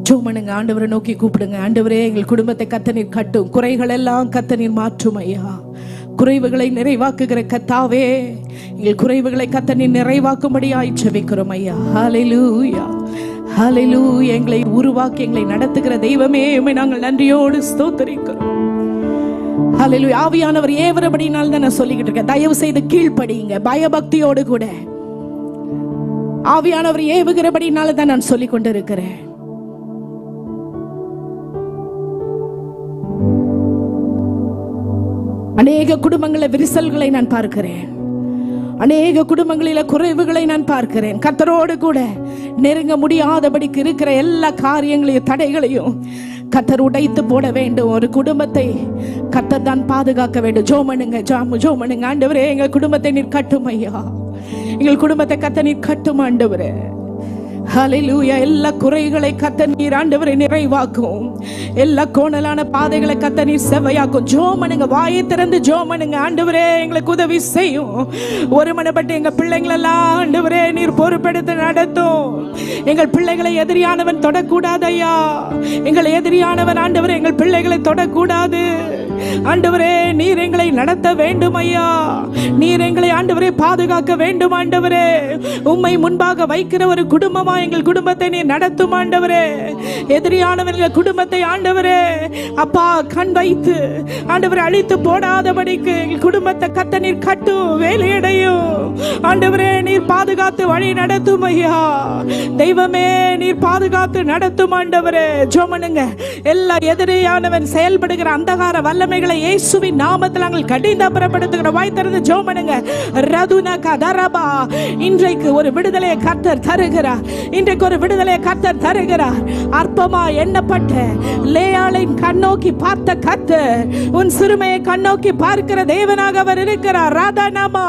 ஜெபம் ஆண்டவரை நோக்கி கூப்பிடுங்க. ஆண்டவரே எங்கள் குடும்பத்தை கர்த்தர் நீர் கட்டும், குறைகள் எல்லாம் கர்த்தர் நீர் மாற்றும் ஐயா. குறைவுகளை நிறைவாக்குகிற கர்த்தாவே, எங்கள் குறைவுகளை கர்த்தர் நீர் நிறைவாக்கும்படியாய் ஜெபிக்கிறோம் ஐயா. ஹல்லேலூயா, ஹல்லேலூயா. எங்களை உருவாக்கி எங்களை நடத்துகிற தெய்வமே உம்மை நாங்கள் நன்றியோடு ஸ்தோத்திரிக்கிறோம். ஹல்லேலூயா. ஆவியானவர் ஏவரபடினால் தான் நான் சொல்லிக்கிட்டு இருக்கேன், தயவு செய்து கீழ்ப்படியுங்க பயபக்தியோடு கூட. ஆவியானவர் ஏவுகிறபடினால தான் நான் சொல்லிக் கொண்டு இருக்கிறேன். அநேக குடும்பங்களில் விரிசல்களை நான் பார்க்கிறேன், அநேக குடும்பங்களில குறைவுகளை நான் பார்க்கிறேன். கர்த்தரோடு கூட நெருங்க முடியாதபடிக்கு இருக்கிற எல்லா காரியங்களையும் தடைகளையும் கர்த்தர் உடைத்து போட வேண்டும். ஒரு குடும்பத்தை கர்த்தர் தான் பாதுகாக்க வேண்டும். ஜோமனுங்க ஜோமனுங்க. ஆண்டவரே எங்கள் குடும்பத்தை நீர் கட்டும் ஐயா, எங்கள் குடும்பத்தை கர்த்தர் நீர் கட்டும் ஆண்டவரே. ஹல்லேலூயா. எல்லா குறைகளை கர்த்தர் நீர் ஆண்டவரை நிறைவாக்கும், எல்லா கோணலான பாதைகளை கர்த்தர் நீர் செவ்வையாக்கும். ஜோமனுங்க, வாயை திறந்து ஜோமனுங்க. ஆண்டவரே எங்களுக்கு உதவி செய்யும். ஒரு மனப்பட்டு எங்க பிள்ளைங்களெல்லாம் ஆண்டவரே நீர் பொறுப்பெடுத்து நடத்தும். எங்கள் பிள்ளைகளை எதிரியானவன் தொடக்கூடாது ஐயா. எங்கள் எதிரியானவன் ஆண்டவரே எங்கள் பிள்ளைகளை தொடக்கூடாது. ஆண்டவரே நீர் எங்களை நடத்த வேண்டும் ஐயா. நீர் எங்களை ஆண்டவரே பாதுகாக்க வேண்டும் ஆண்டவரே. உம்மை முன்பாக வைக்கிற ஒரு குடும்பமா எங்கள் குடும்பத்தை நீர் நடத்தும் ஆண்டவரே. எதிரியானவர்கள் குடும்பத்தை ஆண்டவரே அப்பா கண் வைத்து ஆண்டவரை அழித்து போடாதபடிக்கு எங்கள் குடும்பத்தை கர்த்தர் நீர் கட்டும், வேலையடையும் ஆண்டவரே. நீர் பாதுகாத்து வழி நடத்தும் ஐயா. தெய்வமே நீர் பாதுகாத்து நடத்தும் ஆண்டவரே. ஜெபம் பண்ணுங்க. எல்லா எதிரியானவன் செயல்படுகிற அந்தகார வல்லமை வல்லமைகளை இயேசுவின் நாமத்தில் நாங்கள் கடினப்படுத்துகிற. வாய் திறந்து ஜெபம் பண்ணுங்க. ரதுனா கதரபா. இன்றைக்கு ஒரு விடுதலையை கர்த்தர் தருகிறார். இன்றைக்கு ஒரு விடுதலையை கர்த்தர் தருகிறார். அற்பமா எண்ணப்பட்ட லேயாளின் கண்ணோக்கி பார்த்த கர்த்தர் உன் சிறுமையை கண்ணோக்கி பார்க்கிற தேவனாக அவர் இருக்கிறார். ராதானாமா.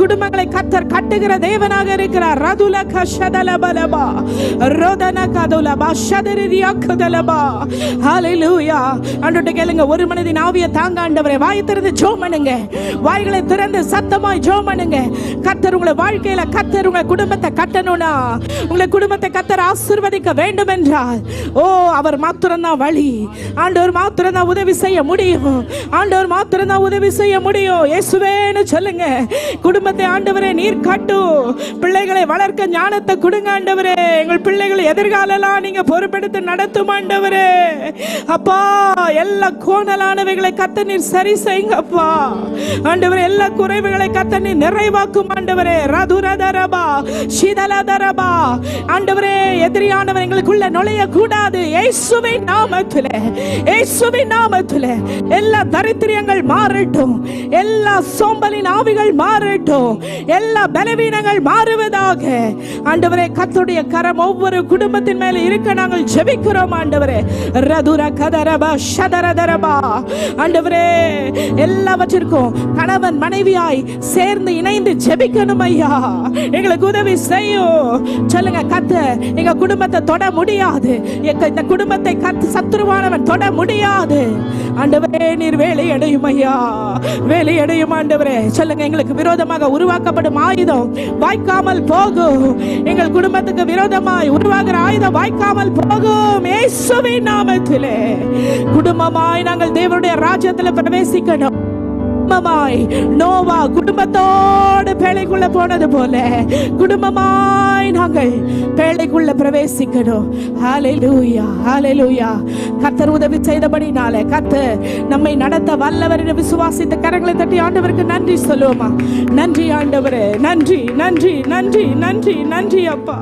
குடும்பங்களை கர்த்தர் கட்டுகிற தேவனாக இருக்கிறார். ரதுல கஷதலபலபா ரோதன கதுலபா ஷதரியா கதலபா. ஹalleluya. ஆண்டவரே கேளுங்க. ஒரு மனதின் ஆவியை தாங்க ஆண்டவரே. வாய் திறந்து ஜெபம் பண்ணுங்க. வாய்களை திறந்து சத்தமாய் ஜெபம் பண்ணுங்க. கர்த்தர் உங்களை வாழ்க்கையில கர்த்தர் உங்க குடும்பத்தை கட்டணும்னா, உங்களை குடும்பத்தை கர்த்தர் ஆசீர்வதிக்க வேண்டும் என்றால், ஓ அவர் மாத்திரம் தான் வழி. ஆண்டவர் மாத்திரம் தான் உதவி செய்ய முடியும். ஆண்டவர் மாத்திரம் தான் உதவி செய்ய முடியும். இயேசுவேன்னு சொல்லுங்க. குடும்பத்தை ஆண்டவரே நீர் காட்டும். பிள்ளைகளை வளர்க்க ஞானத்தை கொடுங்க ஆண்டவரே. எங்கள் பிள்ளைகள் எதிர்காலலாம் நீங்க பொறுப்பெடுத்து நடத்தும் ஆண்டவரே. அப்பா எல்லா கோணலானவைகளை கர்த்தர் நீர் சரி செய்யுங்க அப்பா. ஆண்டவரே எல்லா குறைவுகளை கர்த்தர் நீர் நிறைவாக்கும் ஆண்டவரே. ரதுரதரபா ஷிதலதரபா. ஆண்டவரே எதிரியானவர் எங்களுக்குள்ள நுழைய கூடாது. இயேசுவின் நாமத்திலே, இயேசுவின் நாமத்திலே எல்லா தரித்திரங்கள் மாறட்டும். எல்லா சோம்பலின் ஆவிகள் மாறட்டும். எல்லா பலவீனங்கள் மாறுவதாக. ஆண்டவரே கர்த்தருடைய கரம் ஒவ்வொரு குடும்பத்தின் மேல இருக்க நாங்கள் ஜெபிக்கிறோம் ஆண்டவரே. ரதுர கதரபா ஷதரதரபா. ஆண்டவரே எல்லாவற்றிற்கும் கணவன் மனைவியாய் சேர்ந்து இணைந்து ஜெபிக்கணும் ஐயா. எங்களுக்கு உதவி செய்யும். சொல்லுங்க. கர்த்தர் எங்க குடும்பத்தை தொட முடியாது. இந்த குடும்பத்தை சத்துருவானவன் தொட முடியாது. ஆண்டவரே நீர் வேலை அடையும் ஐயா. வேலை அடையும் ஆண்டவரே. சொல்லுங்க. எங்களுக்கு விரோதமாக உருவாக்கப்படும் ஆயுதம் வாய்க்காமல் போகும். எங்கள் குடும்பத்துக்கு விரோதமாய் உருவாகிற ஆயுதம் வாய்க்காமல் போகும். இயேசுவின் நாமத்திலே குடும்பமாய் நாங்கள் தேவனுடைய ராஜ்யத்தில் பிரவேசிக்கணும். நோவா குடும்பத்தோடு பேழைக்குள்ள போனது போல குடும்பமாய் நாங்கள் பேழைக்குள்ள பிரவேசிக்கணும். ஹalleluya, ஹalleluya. கர்த்தர் உதவி செய்தபடினாலே கர்த்தர் நம்மை நடத்த வல்லவர் என்று விசுவாசித்த கரங்களை தட்டி ஆண்டவருக்கு நன்றி சொல்லுவோமா? நன்றி ஆண்டவரே. நன்றி நன்றி நன்றி நன்றி நன்றி அப்பா.